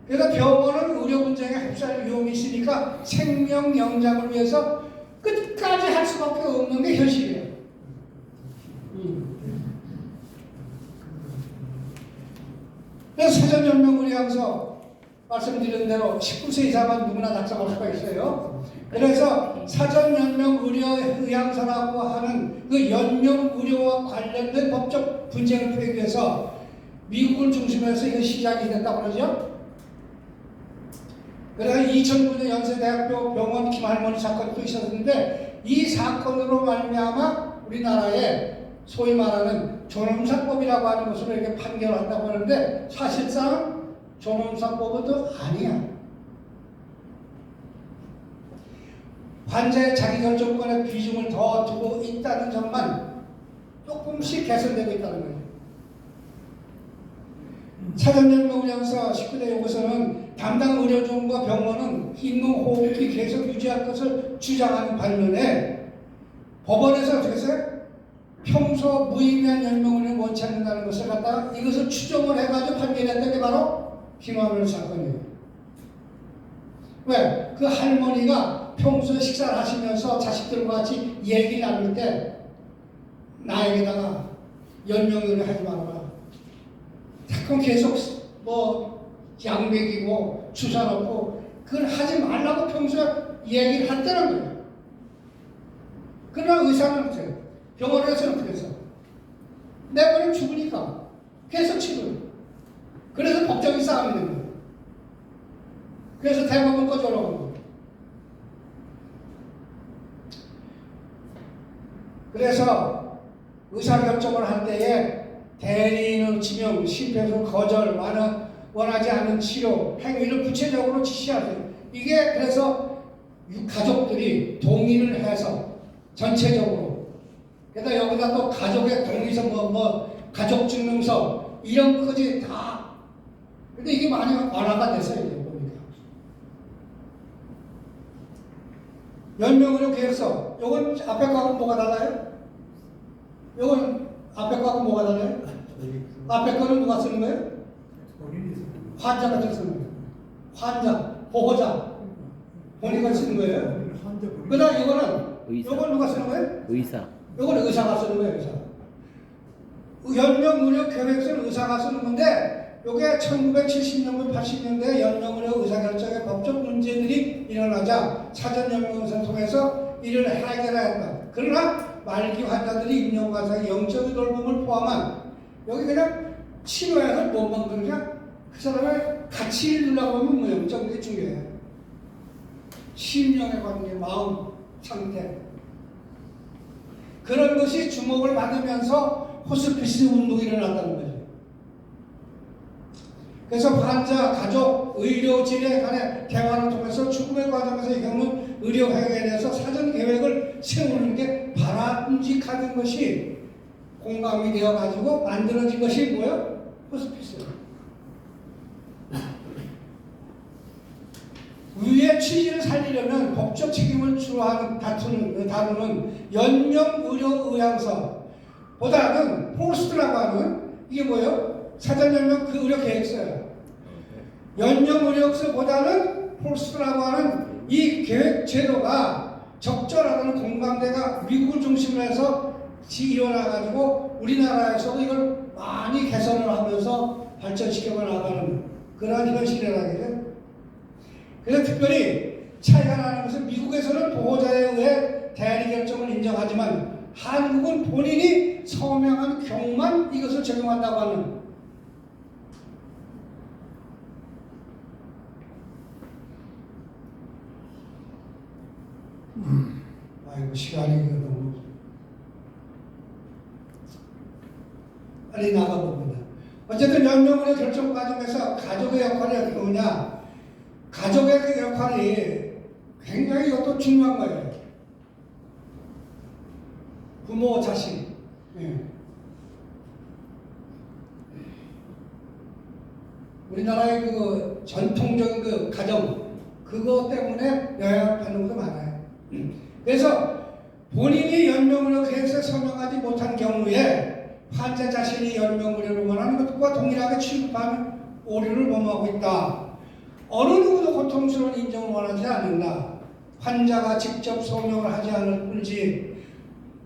그래서 병원은 의료 분쟁에 흡수할 위험이 있으니까 생명 영장을 위해서 끝까지 할 수밖에 없는 게 현실이에요. 그래서 사전연명의료양서 말씀드린 대로 19세 이상은 누구나 작성할 수가 있어요. 그래서 사전연명의료의양서라고 하는 그 연명의료와 관련된 법적 분쟁을 풀기 위해서 미국을 중심으로 해서 이거 시작이 됐다고 그러죠. 그래서 2009년 연세대학교 병원 김할머니 사건도 있었는데 이 사건으로 말미암아 우리나라에 소위 말하는 존엄사법이라고 하는 것으로 이렇게 판결한다고 하는데 사실상 존엄사법은 또 아니야. 환자의 자기결정권의 비중을 더 두고 있다는 점만 조금씩 개선되고 있다는 거예요. 사전연명의료양서 19대 요구서는 담당 의료진과 병원은 인공호흡기 계속 유지할 것을 주장하는 반면에 법원에서 어떻게 했어요? 평소 무의미한 연명을 원치 않는다는 것을 갖다가 이것을 추정을 해가지고 판결했던 게 바로 김화물 사건이에요. 왜? 그 할머니가 평소에 식사를 하시면서 자식들과 같이 얘기 나눌 때 나에게다가 연명을 하지 말아라. 그럼 계속 약 먹이고 주사 놓고 그걸 하지 말라고 평소에 얘기를 한다는 거예요. 그러나 의사는 어떻게 해요? 병원에서는 어떻게 해서 내버리면 죽으니까 계속 치료해요. 그래서 법적인 싸움이 되는 거예요. 그래서 대법원 꺼져라고 하는 거예요. 그래서 의사결정을 할 때에 대리인의 지명, 심폐소생 거절, 원하지 않는 치료, 행위를 구체적으로 지시하세요. 이게 그래서 가족들이 동의를 해서 전체적으로 그래서 여기다 또 가족의 동의서 가족 증명서 이런 것까지 다 근데 이게 많이 완화가 됐어요. 이제 보니까 연명의료 계획서 요건 앞에 거하고 뭐가 달라요? 요건 앞에 거하고 뭐가 달라요? 앞에 거는 누가 쓰는 거예요? 환자가 쓰는 거예요. 환자, 보호자 본인이 쓰는 거예요. 그 다음 이거는 의사. 요건 누가 쓰는 거예요? 의사. 이건 의사가 쓰는 거예요, 의사. 연명의료 계획서는 의사가 쓰는 건데, 이게 1970년부터 80년대 연명의료 의사결정의 법적 문제들이 일어나자 사전연명의사를 통해서 이를 해결해야 한다. 그러나 말기 환자들이 임용과사의 영적인 돌봄을 포함한 여기 그냥 치료해서 못 먹는 그냥 그 사람의 가치를 누려고 하면 뭐 영적인 게 중요해요. 심령의 관계, 마음 상태. 그런 것이 주목을 받으면서 호스피스 운동이 일어났다는 거죠. 그래서 환자, 가족, 의료진에 간의 대화를 통해서 죽음의 과정에서 겪는 의료 행위에 대해서 사전 계획을 세우는 게 바람직한 것이 공감이 되어 가지고 만들어진 것이 뭐예요? 호스피스예요. 위의 취지를 살리려면 법적 책임을 주로 다루는 연명의료의향서보다는 포스트라고 하는 이게 뭐예요? 사전연명 그 의료 계획서예요. 연명의료의학서보다는 포스트라고 하는 이 계획 제도가 적절하다는 공감대가 미국을 중심으로 해서 일어나가지고 우리나라에서도 이걸 많이 개선을 하면서 발전시켜 나가는 그러한 현실이라는 게. 그래서 특별히 차이가 나는 것은 미국에서는 보호자에 의해 대리 결정을 인정하지만 한국은 본인이 서명한 경우만 이것을 적용한다고 하는. 아이고 시간이 너무 빨리 나가봅니다. 어쨌든 연명의 결정 과정에서 가족의 역할이 어떻게 오냐? 가족의 그 역할이 굉장히 이것도 중요한 거예요. 부모, 자식. 예. 우리나라의 그 전통적인 그 가정, 그거 때문에 영향을 받는 것도 많아요. 그래서 본인이 연명의료 계획서에 서명하지 못한 경우에 환자 자신이 연명의료를 원하는 것과 동일하게 취급하는 오류를 범하고 있다. 어느 누구도 고통스러운 인정을 원하지 않는다. 환자가 직접 서명을 하지 않을 뿐이지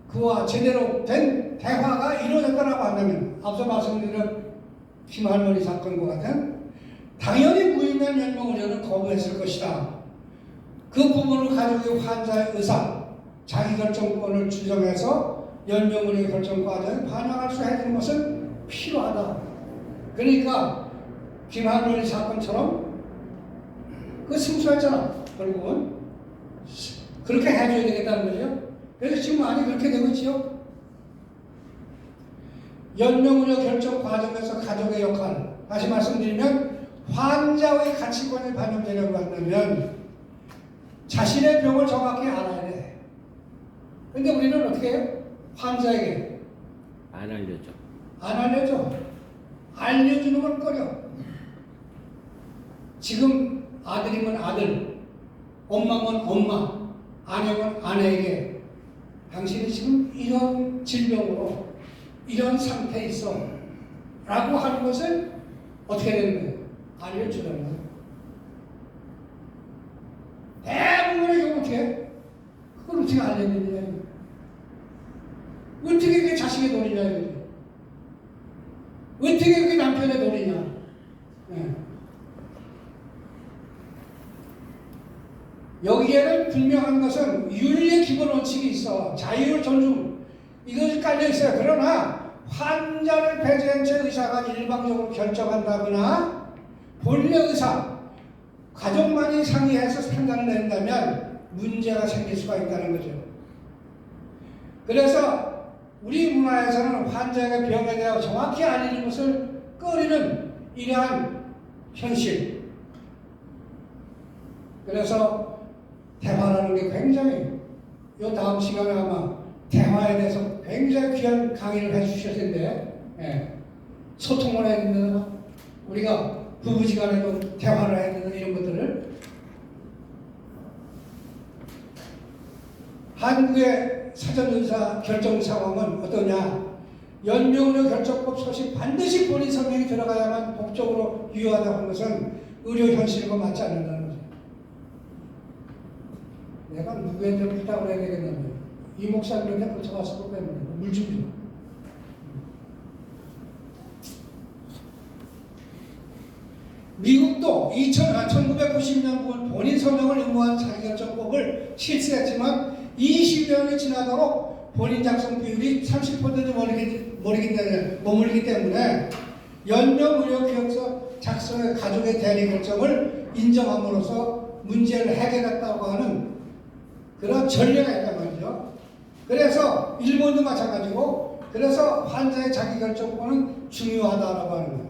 그와 제대로 된 대화가 이루어졌다고 한다면 앞서 말씀드린 김할머니 사건과 같은 당연히 무의미한 연명의료는 거부했을 것이다. 그 부분을 가족이 환자의 의사, 자기결정권을 주장해서 연명의료 결정 과정에 반영할 수 있는 것은 필요하다. 그러니까 김할머니 사건처럼 그 승소했잖아. 결국은 그렇게 해줘야 되겠다는 거죠. 그래서 지금 많이 그렇게 되고 있죠. 연명의료 결정 과정에서 가족의 역할, 다시 말씀드리면 환자의 가치관이 반영되려고 한다면 자신의 병을 정확히 알아야 돼. 근데 우리는 어떻게 해요? 환자에게 안 알려줘. 안 알려줘. 알려주는 걸 꺼려. 지금 아들이면 아들, 엄마면 엄마, 아내면 아내에게 당신이 지금 이런 질병으로 이런 상태에 있어 라고 하는 것을 어떻게 되는 거예요? 알려주는 거예요. 대부분의 경우 어떻게 해? 그걸 어떻게 알려주느냐? 어떻게 그게 자식의 돈이냐? 어떻게 그게 남편의 돈이냐? 네. 여기에는 분명한 것은 윤리의 기본 원칙이 있어. 자유, 존중 이것이 깔려 있어요. 그러나 환자를 배제한 채 의사가 일방적으로 결정한다거나 본래 의사, 가족만이 상의해서 판단을 낸다면 문제가 생길 수가 있다는 거죠. 그래서 우리 문화에서는 환자의 병에 대해 정확히 알리는 것을 꺼리는 이러한 현실. 그래서 대화라는 게 굉장히 요 다음 시간에 아마 대화에 대해서 굉장히 귀한 강의를 해주실 텐데 소통을 해야 된다. 우리가 부부지간에도 대화를 해야 된다. 이런 것들을 한국의 사전의사 결정 상황은 어떠냐? 연명의료 결정법 소식 반드시 본인 서명이 들어가야만 법적으로 유효하다고 하는 것은 의료 현실과 맞지 않는다는 거죠. 내가 누구한테 부탁을 해야 되겠냐면 이 목사님한테 붙여가서 빼면 물 좀 줘. 미국도 1990년 본인 서명을 의무한 자기결정법을 실시했지만 20년이 지나도록 본인 작성 비율이 30% 머물기 때문에 연명의료계획서 작성의 가족의 대리 결정을 인정함으로써 문제를 해결했다고 하는 그런 전례가 있단 말이죠. 그래서 일본도 마찬가지고 그래서 환자의 자기결정권은 중요하다라고 하는 거예요.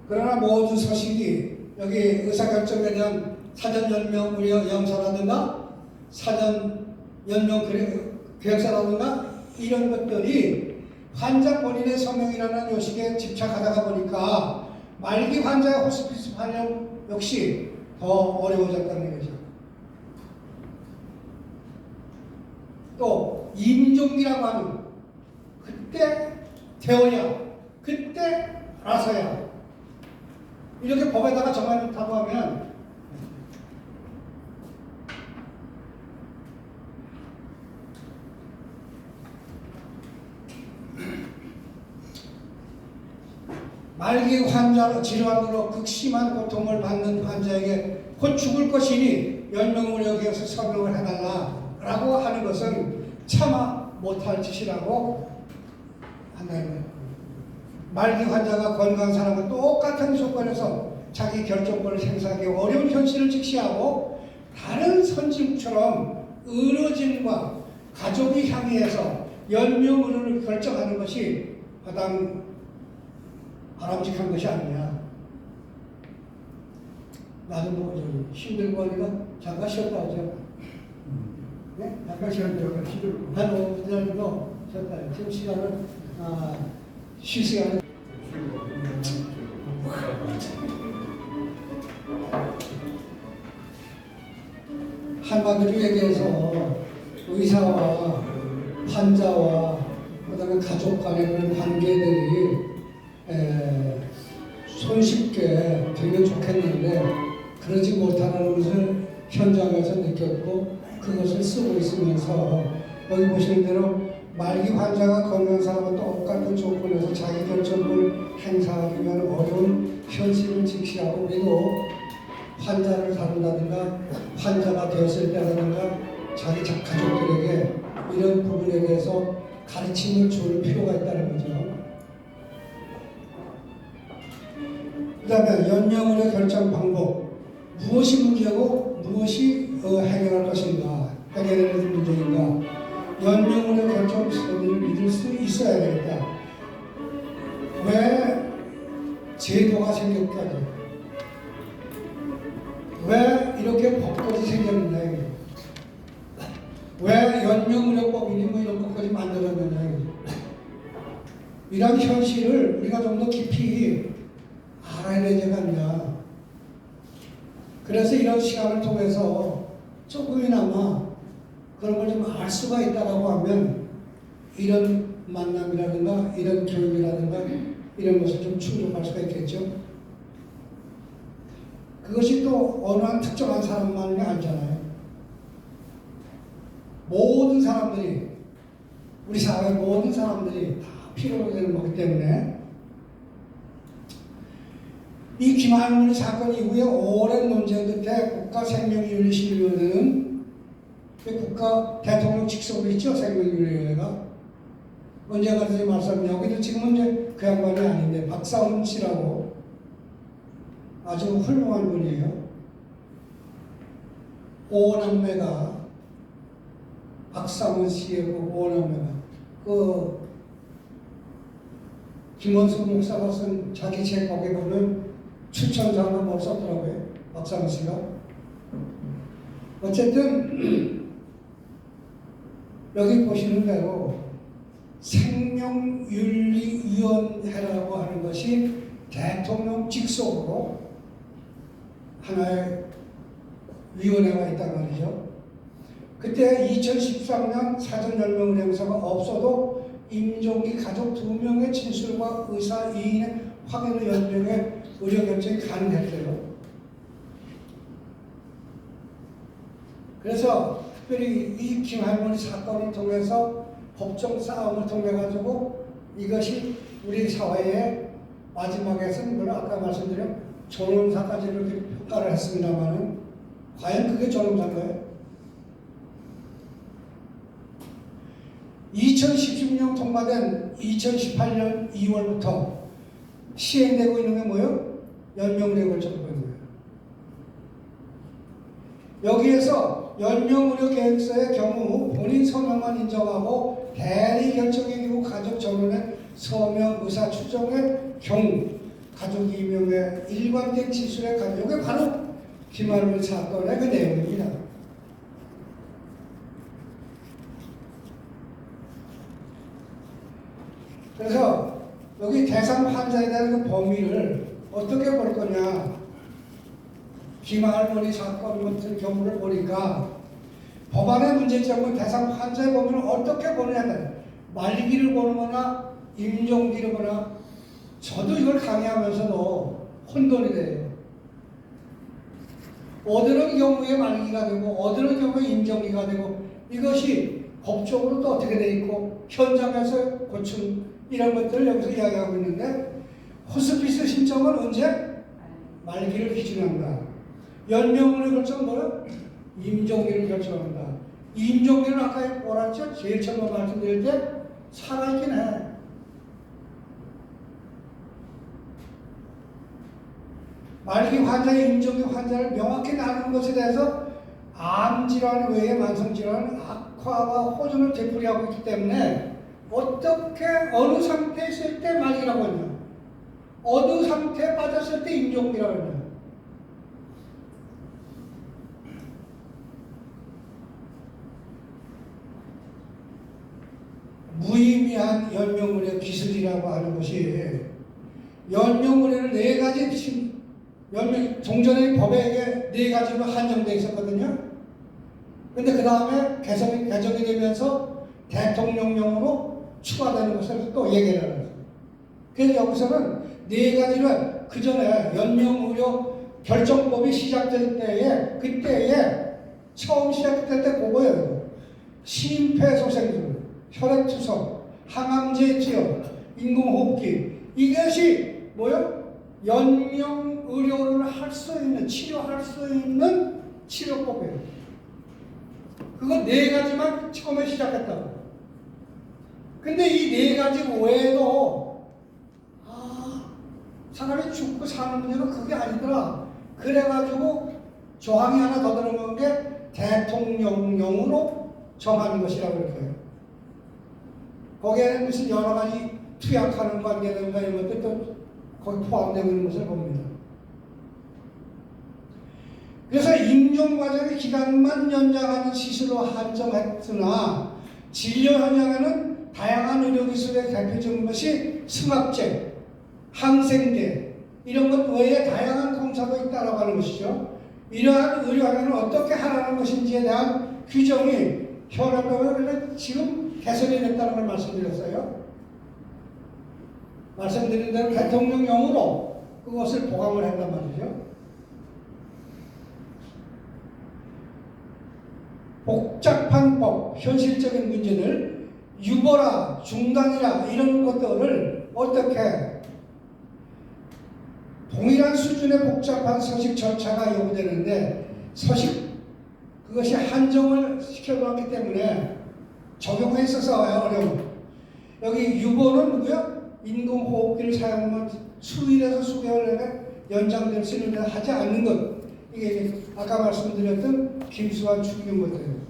그러나 모든 서식이 여기 의사결정에 대한 사전연명의료영서라든가 사전 연명 계획서라든가 이런 것들이 환자 본인의 서명이라는 요식에 집착하다가 보니까 말기 환자의 호스피스 환영 역시 더 어려워졌다는 거죠. 또 임종기라고 하는 그때 되어야 그때 알아서야 이렇게 법에다가 정해놓다고 하면 말기 환자로 질환으로 극심한 고통을 받는 환자에게 곧 죽을 것이니 연명의료계에서 서명을 해달라라고 하는 것은 차마 못할 짓이라고 한다는 거예요. 말기 환자가 건강한 사람은 똑같은 조건에서 자기 결정권을 행사하기 어려운 현실을 직시하고 다른 선진국처럼 의료진과 가족이 향의해서 연명의료를 결정하는 것이 마땅 바람직한 것이 아니냐. 나도 뭐 좀 힘들고 하니까 잠깐 쉬었다 오죠. 네? 잠깐 쉬었다 오죠. 한 5분 정도 쉬었다. 지금 시간은 쉴 시간은 한마디로 얘기해서 의사와 환자와 그다음에 가족 간의 그런 관계들이 손쉽게 되면 좋겠는데 그러지 못하는 것을 현장에서 느꼈고 그것을 쓰고 있으면서 여기 보시는 대로 말기 환자가 건강한 사람과 똑같은 조건에서 자기 결정권을 행사하기는 어려운 현실을 직시하고 우리도 환자를 다룬다든가 환자가 되었을 때라든가 자기 가족들에게 이런 부분에 대해서 가르침을 줄 필요가 있다는 거죠. 그 다음에 연명의료 결정 방법 무엇이 문제고 무엇이 해결할 것인가 해결해야 될 문제인가 연명의료 결정 서류를 믿을 수 있어야 되겠다. 왜 제도가 생겼다니 왜 이렇게 법까지 생겼느냐 왜 연명의료법이니 뭐 이런 것까지 만들었느냐 이런 현실을 우리가 좀 더 깊이 알아야 되지 않냐. 그래서 이런 시간을 통해서 조금이나마 그런 걸 좀 알 수가 있다고 하면 이런 만남이라든가 이런 교육이라든가 이런 것을 좀 충족할 수가 있겠죠. 그것이 또 어느 한 특정한 사람만이 아니잖아요. 모든 사람들이 우리 사회 모든 사람들이 다 필요로 되는 거기 때문에 이 김한문 사건 이후에 오랜 논쟁 끝에 국가생명윤리심의위원회는 국가 대통령 직속으로 있죠. 생명윤리위원회가 언제까지 말씀 여기도 지금은 이제 그 양반이 아닌데 박사훈 씨라고 아주 훌륭한 분이에요. 오남매가 박사훈 씨의 그 오남매가 그 김원수 목사가 쓴 자기 책 거기에 보면 추천사를 못 썼더라고요. 박상우 씨가. 어쨌든 여기 보시는 대로 생명윤리위원회라고 하는 것이 대통령 직속으로 하나의 위원회가 있단 말이죠. 그때 2013년 사전연명을 행사가 없어도 임종기 가족 2명의 진술과 의사 2인의 확인의 연명에 의료 결정이 가능했어요. 그래서 특별히 이 김할머니 사건을 통해서 법정 싸움을 통해 가지고 이것이 우리 사회의 마지막에서는 물론 아까 말씀드린 존엄사까지 이렇게 평가를 했습니다만은 과연 그게 존엄사인가요? 2016년 통과된 2018년 2월부터 시행되고 있는 게 뭐예요? 연명의료 결정법인 거예요. 여기에서 연명의료 계획서의 경우 본인 서명만 인정하고 대리 결정의 경우 가족 전원의 서명 의사 추정의 경우 가족 이명의 일관된 진술의 가족 이게 바로 김할머니 사건의 그 내용입니다. 그래서 여기 대상 환자에 대한 그 범위를 어떻게 볼 거냐. 김할머니 사건 같은 경우를 보니까 법안의 문제점은 대상 환자의 범위를 어떻게 보느냐는 말기를 보는 거나 임종기를 보나 저도 이걸 강의하면서도 혼돈이 돼요. 어느 경우에 말기가 되고 어느 경우에 임종기가 되고 이것이 법적으로 또 어떻게 돼 있고 현장에서 고충 이런 것들을 여기서 이야기하고 있는데 호스피스 신청은 언제? 말기를 기준한다. 연명을 결정은 뭐요? 임종기를 결정한다. 임종기는 아까 뭐라 했죠? 제일 처음 말씀드릴 때 살아있긴 해. 말기 환자의 임종기 환자를 명확히 나누는 것에 대해서 암질환 외에 만성질환은 악화와 호전을 되풀이하고 있기 때문에 어떻게 어느 상태에 있을 때 말기라고 하냐, 어느 상태에 빠졌을 때 임종기라고 하냐. 무의미한 연명문의 기술이라고 하는 것이 연명문에는 네 가지 종전의 법에 네 가지로 한정되어 있었거든요. 근데 그 다음에 개정이 되면서 대통령령으로 추가되는 것을 또 얘기를 하는 거예요. 그래서 여기서는 네 가지를 그 전에 연명의료 결정법이 시작될 때에 그때에 처음 시작될 때 그거예요. 심폐소생술, 혈액투석, 항암제 치료, 인공호흡기 이것이 뭐요? 연명의료를 할 수 있는 치료할 수 있는 치료법이에요. 그거 네 가지만 처음에 시작했다고. 근데 이 네 가지 외에도 사람이 죽고 사는 문제는 그게 아니더라. 그래가지고 조항이 하나 더 들어간 게 대통령령으로 정하는 것이라고 그래요. 거기에는 무슨 여러 가지 투약하는 관계든가 이런 것들도 거기 포함되어 있는 것을 봅니다. 그래서 임종 과정의 기간만 연장하는 시술로 한정했으나 진료 현장에는 다양한 의료기술의 대표적인 것이 승합제, 항생제 이런 것 외에 다양한 검사가 있다고 하는 것이죠. 이러한 의료활동을 어떻게 하라는 것인지에 대한 규정이 현행법에 지금 개선이 됐다는 걸 말씀드렸어요. 말씀드린 대로 대통령령으로 그것을 보강을 했단 말이죠. 복잡한 법, 현실적인 문제들, 유보라, 중단이라 이런 것들을 어떻게 동일한 수준의 복잡한 서식 절차가 요구되는데 그것이 한정을 시켜놓았기 때문에 적용에 있어서 어려워. 여기 유보는 누구야? 인공호흡기를 사용하면 수일에서 수개월 내내 연장될 수 있는데 하지 않는 것. 이게 아까 말씀드렸던 김수환 추기경 것들이에요.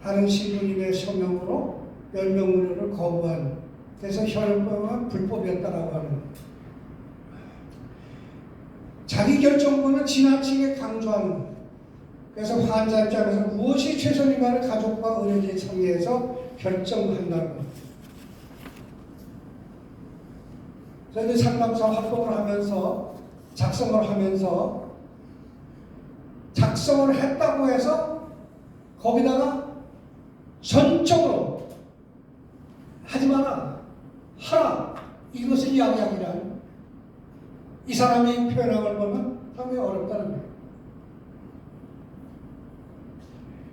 다른 신부님의 서명으로 연명의료를 거부한, 그래서 혈액보험은 불법이었다라고 하는. 자기결정권을 지나치게 강조하는. 그래서 환자 입장에서 무엇이 최선인가를 가족과 의료진이 상의해서 결정한다고. 저희들 상담사 활동을 하면서 작성을 했다고 해서 거기다가 전적으로 하지 마라, 하라 이것을 이야기하기란 이 사람이 표현한 걸 보면 상당히 어렵다는 거예요.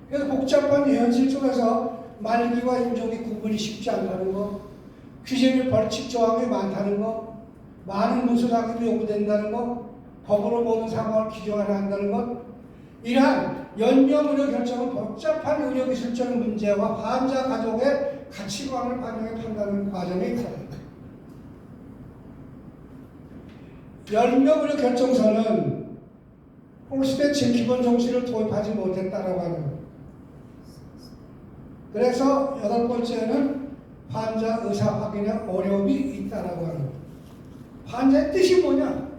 그래서 복잡한 현실 속에서 말기와 임종이 구분이 쉽지 않다는 거, 규제및 벌칙 조항이 많다는 거, 많은 문서작업이 요구된다는 것, 법으로 모든 상황을 규정하려 한다는 것, 이러한 연명의료 결정은 복잡한 의료기술적 문제와 환자 가족의 가치관을 반영해 판단하는 과정에 있다. 연명의료 결정서는 홀스의 기본 정신을 도입하지 못했다라고 하는. 그래서 8번째는 환자 의사 확인에 어려움이 있다라고 하는. 환자의 뜻이 뭐냐?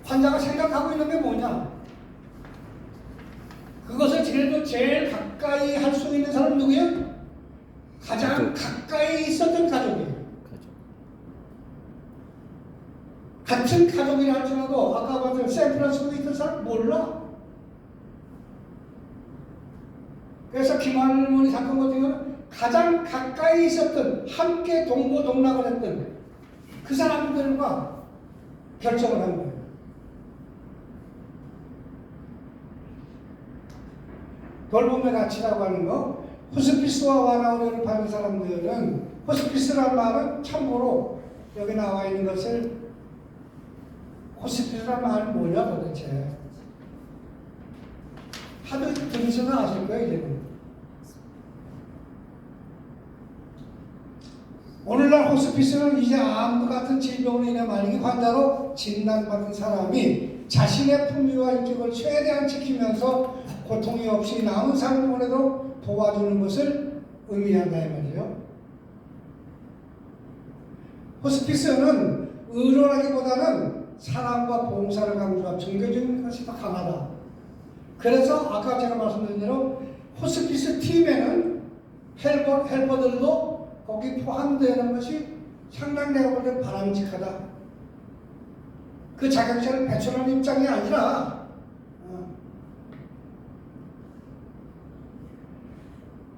환자가 생각하고 있는 게 뭐냐? 그것을 그래도 제일 가까이 할 수 있는 사람은 누구예요? 가장 가까이 있었던 가족이에요. 가족. 같은 가족이라 할지라도 아까 봤던 샌프란시스코에 있던 사람 몰라. 그래서 김할머니 사건 같은 경우는 가장 가까이 있었던 함께 동고동락을 했던 그 사람들과 결정을 한 거예요. 돌봄의 가치라고 하는 거, 호스피스와 완화의료를 받는 사람들은, 호스피스라는 말은 참고로 여기 나와 있는 것을, 호스피스라는 말은 뭐냐 도대체. 하도 들으셔서 아실 거예요 이제는. 오늘날 호스피스는 이제 암과 같은 질병으로 인해 말기 환자로 진단받은 사람이 자신의 품위와 인격을 최대한 지키면서 고통이 없이 남은 삶을 도와주는 것을 의미한다 이 말이죠. 호스피스는 의료라기보다는 사랑과 봉사를 강조한 종교적인 것이 더 강하다. 그래서 아까 제가 말씀드린 대로 호스피스 팀에는 헬퍼들도 거기 포함되는 것이 상당히 내가 볼 때 바람직하다. 그 자격증을 배출하는 입장이 아니라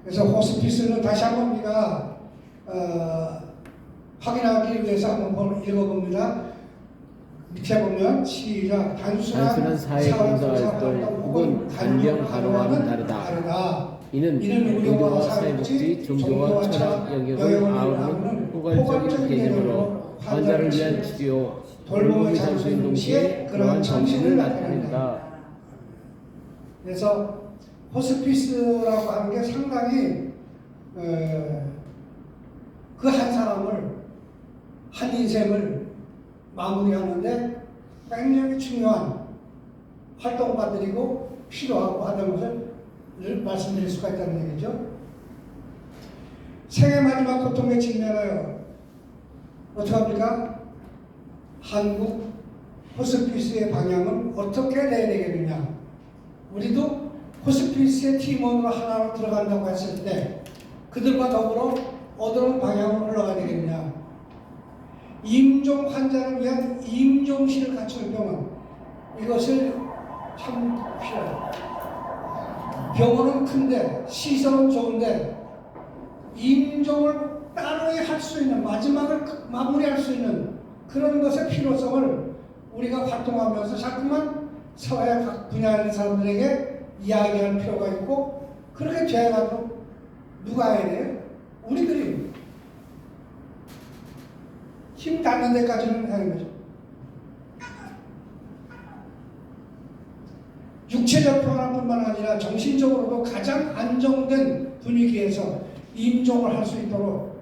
그래서 호스피스는 다시 한번 우리가 확인하기 위해서 한번 읽어봅니다. 밑에 보면 시작. 단순한 사회봉사활동 혹은 간병 간호와는 다르다. 이는 의료와 사회복지, 종교와 철학 영역을 아우르는 포괄적인 개념으로 환자를 위한 치료, 돌봄의 장소인 동시에 그러한 정신을 나타낸다. 그래서 호스피스라고 하는 게 상당히 그 한 사람을, 한 인생을 마무리하는데 굉장히 중요한 활동가들이고 필요하고 하는 것을 말씀드릴 수가 있다는 얘기죠. 생애 마지막 고통에 직면하여 어떻게 합니까? 한국 호스피스의 방향은 어떻게 내야 되겠느냐? 우리도 호스피스의 팀원으로 하나로 들어간다고 했을 때 그들과 더불어 어떤 방향으로 흘러가야 되겠느냐? 임종 환자를 위한 임종실을 갖춘 병원, 이것을 참 필요해요. 병원은 큰데 시설은 좋은데 임종을 따로 할 수 있는, 마지막을 마무리할 수 있는 그런 것의 필요성을 우리가 활동하면서 자꾸만 사회 각 분야에 있는 사람들에게 이야기할 필요가 있고, 그렇게 돼가지고 누가 해야 돼요? 우리들이 힘 닿는 데까지는 하는 거죠. 육체적 평화뿐만 아니라 정신적으로도 가장 안정된 분위기에서 임종을 할 수 있도록,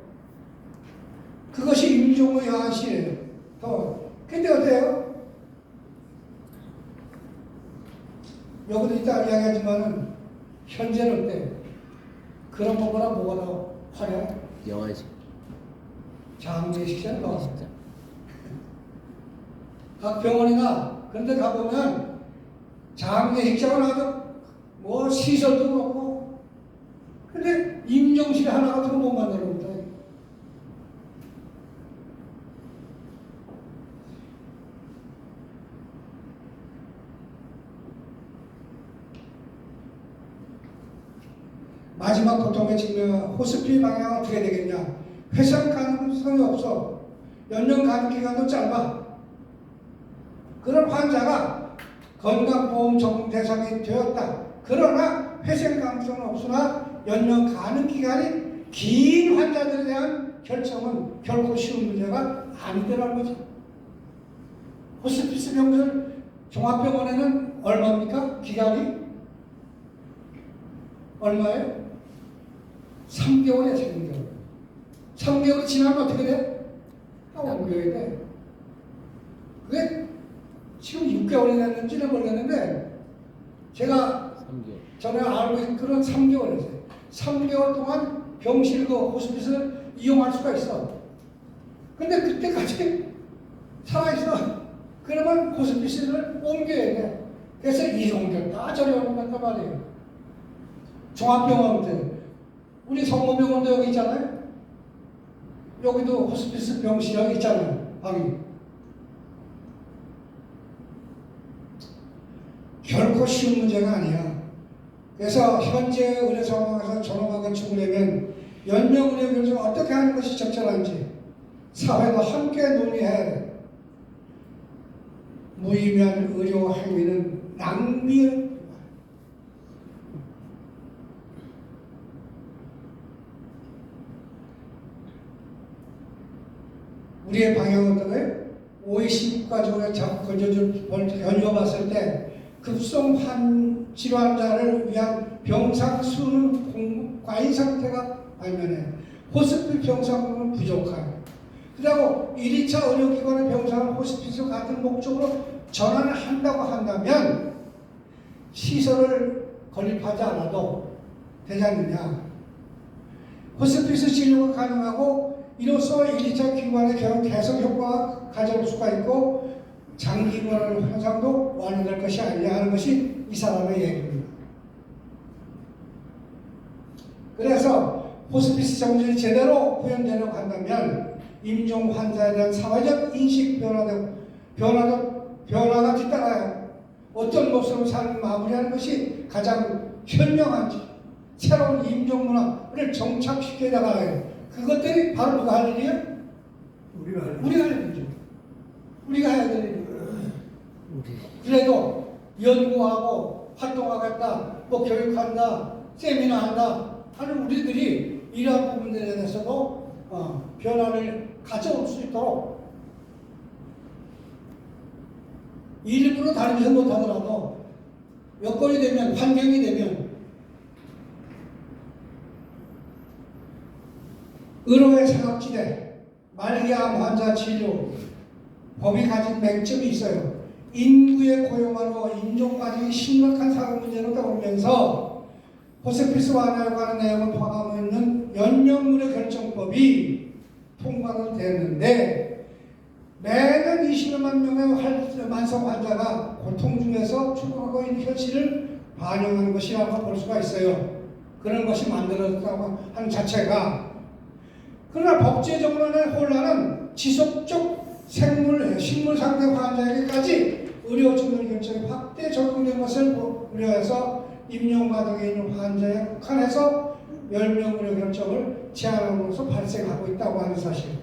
그것이 임종의 여한시예요. 근데 어때요? 여기도 이따 이야기하지만은 현재는 어때? 그런 것보다 뭐가 더 화려해? 영화식. 장례식장 더. 각 병원이나 그런 데 가보면 장례식장은 아주 뭐 시설도 그렇고, 근데 임종실 하나 같은 거 못 만들어 놓다. 마지막 고통에 직면, 호스피 방향은 어떻게 되겠냐? 회상 가능성이 없어. 연령 가능 기간도 짧아. 그런 환자가 건강보험 적용 대상이 되었다. 그러나 회생 가능성은 없으나 연령 가능 기간이 긴 환자들에 대한 결정은 결코 쉬운 문제가 아니더라는 거죠. 호스피스 병실 종합병원에는 얼마입니까? 기간이? 얼마예요? 3개월이야, 3개월. 3개월이 지나면 어떻게 돼? 옮겨야 돼. 그게 지금 6개월이 됐는지는 모르겠는데, 제가 3개월. 전에 알고 있는 그런 3개월이었어요. 3개월 동안 병실 그 호스피스를 이용할 수가 있어. 근데 그때까지 살아있어. 그러면 호스피스를 옮겨야 돼. 그래서 이리 옮겼다 저리 옮겼단 말이에요. 종합병원들, 우리 성모병원도 여기 있잖아요. 여기도 호스피스 병실이 있잖아요. 방이. 결코 쉬운 문제가 아니야. 그래서 현재 의료 상황에서 전원과 건축을 연명 의료 결정을 어떻게 하는 것이 적절한지 사회가 함께 논의해야 돼. 무의미한 의료 행위는 낭비예요. 우리의 방향은 어떤가요? OECD 국가적으로 견뎌봤을 때 급성 질환자를 위한 병상 수는 과잉 상태가 반면에 호스피스 병상은 부족해요. 그리고 1, 2차 의료기관의 병상을 호스피스 같은 목적으로 전환을 한다고 한다면 시설을 건립하지 않아도 되지 않느냐. 호스피스 진료가 가능하고 이로써 1, 2차 기관의 개선 효과가 가져올 수가 있고 장기 불안 현상도 완화될 것이 아니냐 하는 것이 이 사람의 얘기입니다. 그래서 호스피스 정책이 제대로 구현되려고 한다면 임종 환자에 대한 사회적 인식 변화가 뒤따라요. 어떤 모습으로 삶을 마무리하는 것이 가장 현명한지 새로운 임종 문화를 정착시켜 나가요. 그것들이 바로 누가 할 일이에요? 우리가 할 일이죠. 우리가 해야 될 일이에요. 그래도 연구하고 활동하겠다, 뭐 교육한다, 세미나 한다 하는 우리들이 이러한 부분들에 대해서도 변화를 가져올 수 있도록 일부러 다니면서 못하더라도 여건이 되면, 환경이 되면 의료의 사각지대, 말기암 환자 치료, 법이 가진 맹점이 있어요. 인구의 고용화로 인종 과정이 심각한 사회 문제로 떠오르면서 호스피스 완화에 관한 내용을 포함하고 있는 연령의료 결정법이 통과는 됐는데 매년 20여만 명의 만성 환자가 고통 중에서 죽어가고 있는 현실을 반영하는 것이라고 볼 수가 있어요. 그런 것이 만들어졌다고 하는 자체가. 그러나 법제적으로는 혼란은 지속적 식물 상태 환자에게까지 의료 전문 결정이 확대 적용된 것을 우려해서 임용 과정에 있는 환자에 국한해서 10명 의료 결정을 제한함으로써 발생하고 있다고 하는 사실.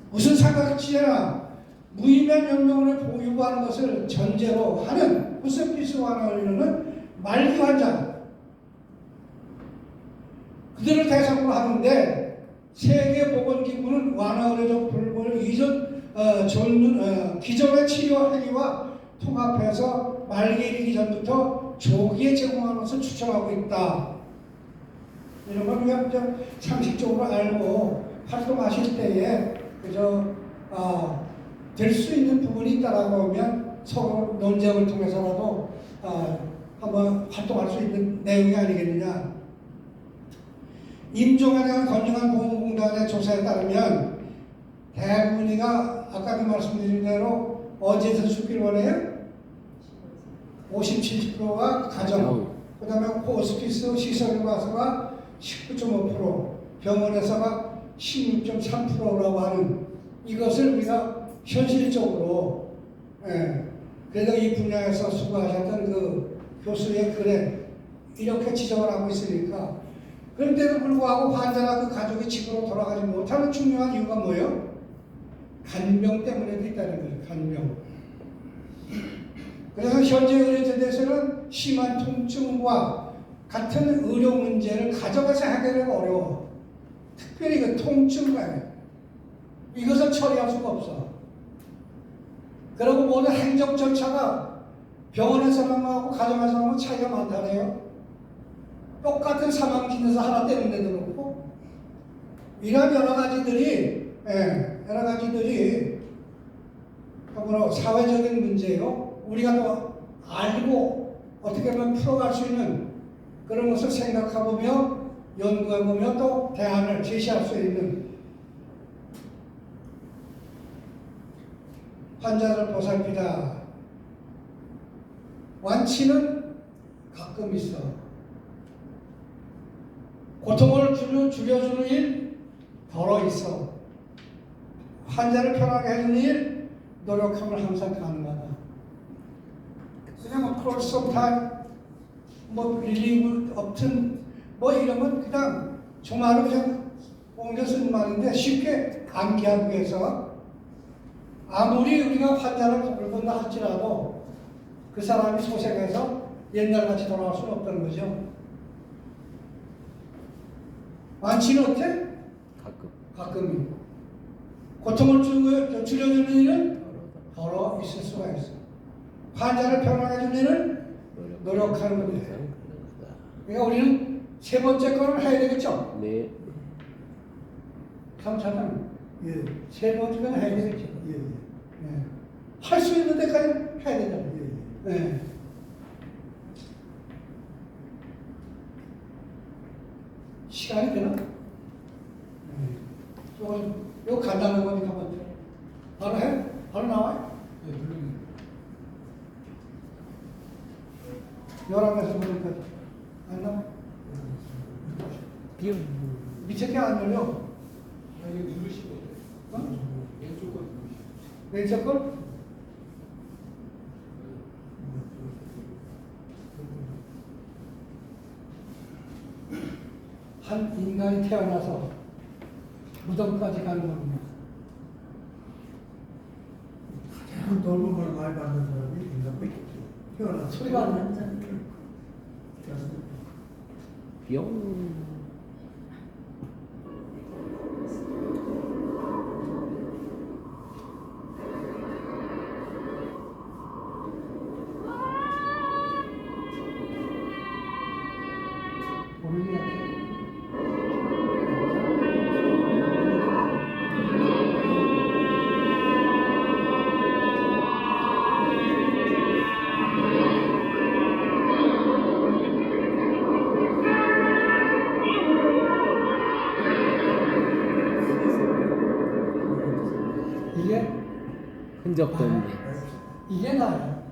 무슨 사각지대나 무의미한 연명을 요구하는 것을 전제로 하는 호스피스 완화 의료는 말기 환자 그들을 대상으로 하는데 세계보건기구는 완화 의료적 불법을 기존의 치료 행위와 통합해서 말기 이르기 전부터 조기에 제공하는 것을 추천하고 있다. 이런 걸 그냥 상식적으로 알고 활동하실 때에 될 수 있는 부분이 있다라고 하면 서로 논쟁을 통해서라도 한번 활동할 수 있는 내용이 아니겠느냐. 임종에 대한 건강한 보험공단의 조사에 따르면 대부분이가 아까도 말씀드린 대로 어디에서 죽기를 원해요? 50-70%가 가정, 그 다음에 호스피스 시설에 가서가 19.5%, 병원에서가 16.3%라고 하는 이것을 우리가 현실적으로 그래도 이 분야에서 수고하셨던 그 교수의 글에 이렇게 지적을 하고 있으니까 그런데도 불구하고 환자나 그 가족이 집으로 돌아가지 못하는 중요한 이유가 뭐예요? 간병 때문에도 있다는 거예요. 간병. 그래서 현재 의료제도에서는 심한 통증과 같은 의료 문제를 가져가서 해결하기 어려워. 특별히 그 통증과요. 이것을 처리할 수가 없어. 그리고 모든 행정 절차가 병원의 사람하고 가정의 사람하고 차이가 많다네요. 똑같은 사망 기준에서 하나 떼는데도 그렇고 이런 여러 가지들이 앞으로 사회적인 문제요. 우리가 또 알고 어떻게 보면 풀어갈 수 있는 그런 것을 생각해보며 연구해보며 또 대안을 제시할 수 있는 환자를 보살피다. 완치는 가끔 있어. 고통을 줄여주는 일 덜어 있어. 환자를 편하게 해주는 일 노력하면 항상 가능하다. 그냥 뭐 course of time, 뭐 relieve option 뭐 이러면 그냥 정말로 그냥 옮겨 쓰는 말인데 쉽게 암기하기 위해서 아무리 우리가 환자를 돌본다 할지라도 그 사람이 소생해서 옛날같이 돌아갈 수는 없다는 거죠. 완치는 어때? 가끔이. 고통을 줄여주는 일은 덜어 있을 수가 있어. 환자를 편하게 해주는 일은 노력하는 겁니다. 그러니까 우리는 세 번째 거를 해야 되겠죠? 네. 감사합니다. 예. 세 번째 거는 해야 되겠죠? 예. 네. 할 수 있는 데까지 해야 되잖아요. 예. 네. 시간이 되나? 이거 간단한 거니까 먼저. 바로 해? 바로 나와요? 예, 물론. 11에서 보니까 안 나와? 비용. 밑에 게 안 열려. 아, 이거 누르시고. 어? 왼쪽 거 누르시고. 왼쪽 걸? 한 인간이 태어나서 무덤까지 가는 겁니다. 가장 넓은 걸 많이 받는 사람이 인간밖에 없죠. 태어나서. 소리가 안 나잖아. 비용. 모르겠네. 이게 흔적도 없네. 이게 나야.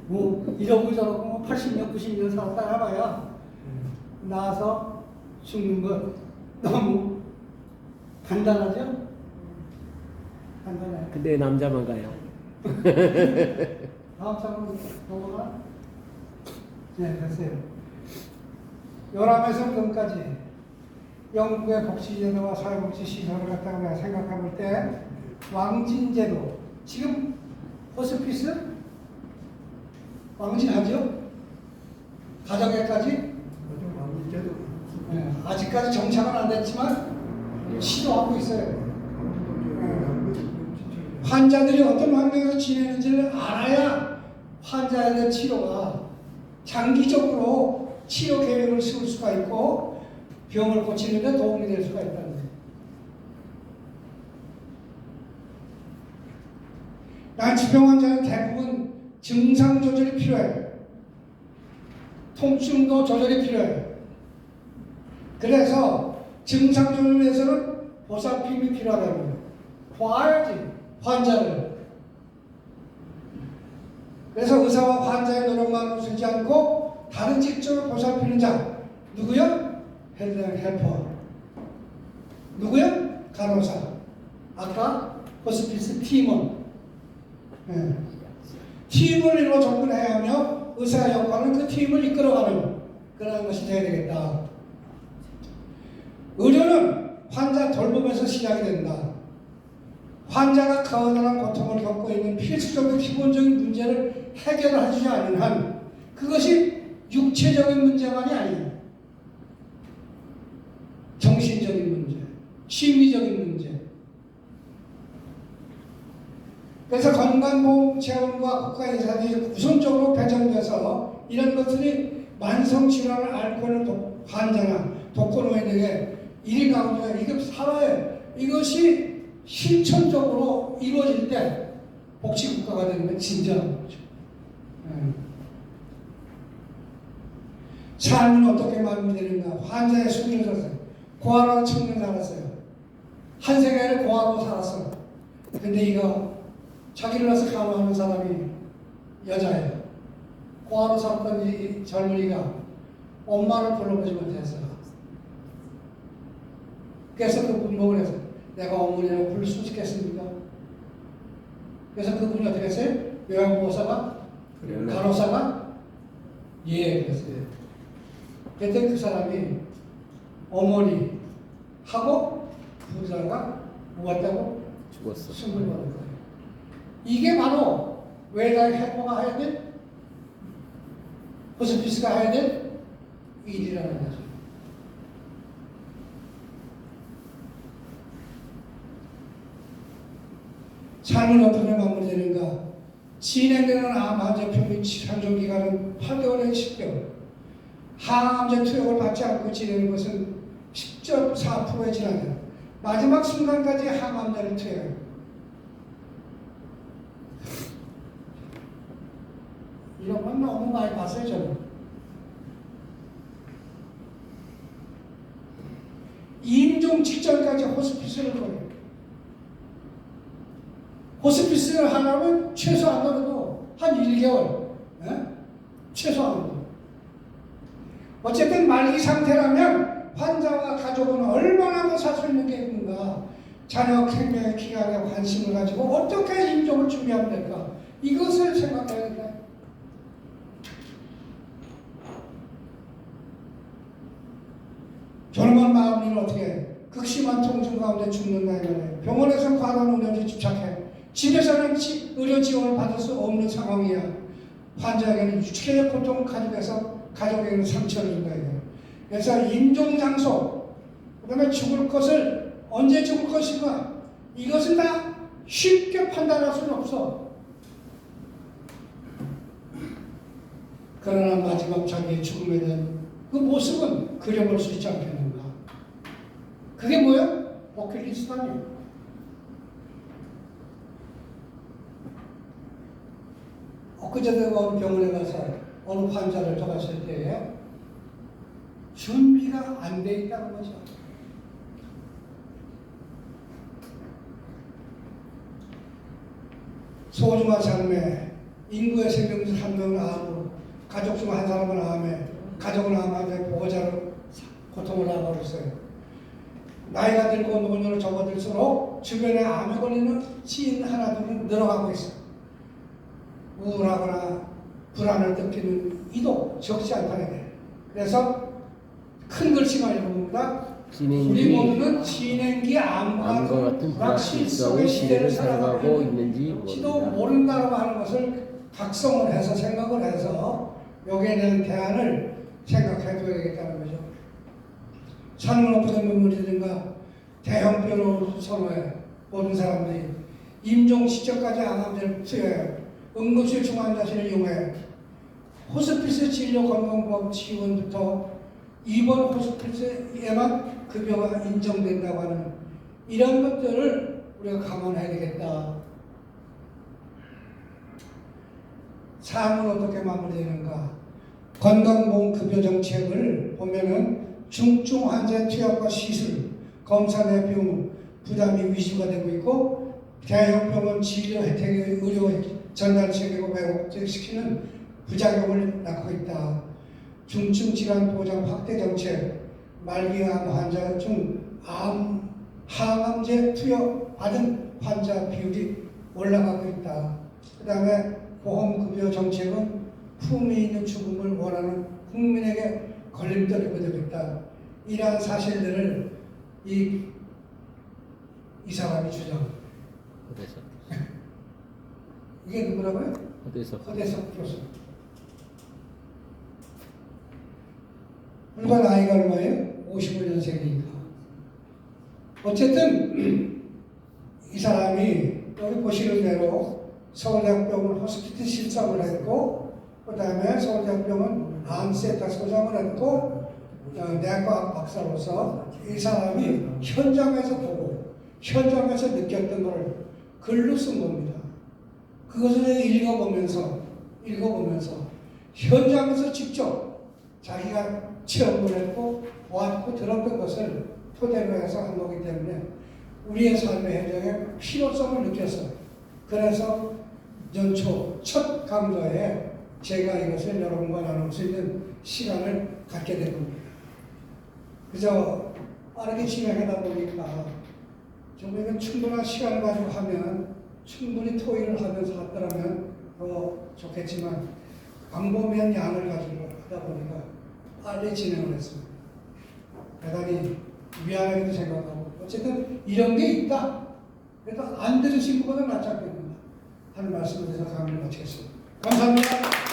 뭐 이러고 저러고 뭐 80년, 90년 살았다 해봐야 나와서 죽는 것 너무 간단하죠? 간단해. 근데 남자만 가요. 다음 장으로 넘어가. 네, 됐어요. 11에서 지금까지 영국의 복지제도와 사회복지시설을 갖다가 내가 생각해 볼 때 왕진제도, 지금 호스피스 왕진하죠? 가정에까지 네, 아직까지 정착은 안 됐지만 시도하고 있어요. 환자들이 어떤 환경에서 지내는지를 알아야 환자에 대한 치료가 장기적으로 치료 계획을 세울 수가 있고 병을 고치는 데 도움이 될 수가 있다는 거예요. 난치병 환자는 대부분 증상 조절이 필요해요. 통증도 조절이 필요해요. 그래서 증상 조절을 위해서는 보살핌이 필요하다는 거예요. 봐야지 환자를. 그래서 의사와 환자의 노력만으로 쓰지 않고 다른 직종을 보살피는 자 누구요? 헬퍼. 누구요? 간호사. 아까 호스피스 팀원. 네. 팀을 이루어 접근해야 하며 의사의 역할은 그 팀을 이끌어가는 그런 것이 되어야 되겠다. 의료는 환자 돌봄에서 시작이 된다. 환자가 거대한 고통을 겪고 있는 필수적인 기본적인 문제를 해결해주지 않는 한 그것이 육체적인 문제만이 아니에요. 정신적인 문제, 심리적인 문제. 그래서 건강보험체험과 국가예산이 우선적으로 배정돼서 이런 것들이 만성질환을 앓고 있는 환자나 독거노인에게 일 가운데 이게 살아야 이것이 실천적으로 이루어질 때 복지국가가 되는 건 진정한 거죠. 삶은 어떻게 마무리되는가? 환자의 수준을 살았어요. 고아로 청년 살았어요. 한 생애를 고아로 살았어. 근데 이거 자기를 낳아서 간호하는 사람이 여자예요. 고아로 살았던 이 젊은이가 엄마를 불러보지 못했어. 그래서 그분이 해서 내가 어머니라고 부를 수 있겠습니까? 그래서 그분이 어떻게 했어요? 요양보호사가 간호사가 예 그랬어요. 그랬더니 그 사람이 어머니 하고 부자가 무엇다고 죽었어. 숨을 거는 거예요. 이게 바로 외다 해코가 해야 될 호스피스가 해야 될 일이라는 거죠. 삶은 어떻게 마무리되는가? 진행되는 암 환자 평균 생존 기간은 8개월에서 10개월. 항암제 투약을 받지 않고 지내는 것은 10.4%에 지나다. 마지막 순간까지 항암제를 투여해요. 이런 건 너무 많이 봤어요, 저는. 임종 직전까지 호스피스를 거예요. 호스피스를 하려면 최소한으로도 한 1개월, 최소한으로. 어쨌든 말기 상태라면 환자와 가족은 얼마나 더 살 수 있는 게 있는가, 자녀 생명의 기간에 관심을 가지고 어떻게 임종을 준비하면 될까, 이것을 생각해야 된다. 젊은 마음이 어떻게 극심한 통증 가운데 죽는다 이거예요. 병원에서 과다한 의료에 집착해. 집에서는 의료 지원을 받을 수 없는 상황이야. 환자에게는 육체의 고통을 가져가서 가족에게는 상처를 준다 이거예요. 그래서 임종 장소, 그다음에 죽을 것을 언제 죽을 것인가, 이것은 다 쉽게 판단할 수는 없어. 그러나 마지막 자기의 죽음에 대한 그 모습은 그려볼 수 있지 않겠는가. 그게 뭐야? 버킷리스트 아니에요. 엊그제도 어느 병원에 가서 어느 환자를 접했을 때에 준비가 안 돼 있다는 거죠. 소중한 삶에 인구의 생명 중 한 명을 암으로, 가족 중 한 사람을 암에, 가족을 암에 보호자로 고통을 당하고 나이가 들고 노년으로 접어들수록 주변에 암에 걸리는 지인 하나둘은 늘어가고 있어. 우울하거나 불안을 느끼는 이도 적지 않다는 거예요. 그래서 큰 글씨가 읽어봅니다. 우리 모두는 진행기 암과 같은 불확실성의 시대를 살아가고 있는지 모른다고 하는 것을 각성을 해서 생각을 해서 여기에 대한 대안을 생각해 둬야겠다는 거죠. 삶은 어떻게 마무리되는가? 대형병으로 선호해. 모든 사람들이 임종 시점까지 암암제를 투여해. 응급실 중환자실을 이용해. 호스피스 진료 건강보험 지원부터 입원 호스피스에만 급여가 인정된다고 하는 이런 것들을 우리가 감안해야 되겠다. 삶은 어떻게 마무리되는가? 건강보험 급여 정책을 보면은 중증 환자 투약과 시술, 검사 내 비용 부담이 위주가 되고 있고, 대형병원 진료 혜택의 의료 전달 체계고 왜곡시키는 부작용을 낳고 있다. 중증 질환 보장 확대 정책, 말기암 환자 중 항암제 투여 받은 환자 비율이 올라가고 있다. 그 다음에 보험급여 정책은 품위 있는 죽음을 원하는 국민에게 걸림돌이 되고 있다. 이러한 사실들을 이 사람이 주장합니다. 허대석. 이게 누구라고요? 허대석 교수. 그러니까 나이가 얼마예요? 55년생이니까. 어쨌든 이 사람이 여기 보시는 대로 서울대학병원 호스피트 실습을 했고, 그 다음에 서울대학병원 암센터 소장을 했고, 내과 박사로서 이 사람이 현장에서 보고 현장에서 느꼈던 것을 글로 쓴 겁니다. 그것을 읽어보면서 현장에서 직접 자기가 체험을 했고 보았고 들었던 것을 토대로 해서 한 거기 때문에 우리의 삶의 현장에 필요성을 느꼈어요. 그래서 연초 첫 강좌에 제가 이것을 여러분과 나눌 수 있는 시간을 갖게 된 겁니다. 그저 빠르게 진행하다 보니까 정말 이건 충분한 시간을 가지고 하면 충분히 토의를 하면서 했더라면 더 좋겠지만 광범위한 양을 가지고 하다 보니까 빨리 진행을 했습니다. 대단히 미안하게도 생각하고 어쨌든 이런 게 있다. 그래도 안 들으신 것보다 낫지 않겠나 하는 말씀을 드려서 강의를 마치겠습니다. 감사합니다.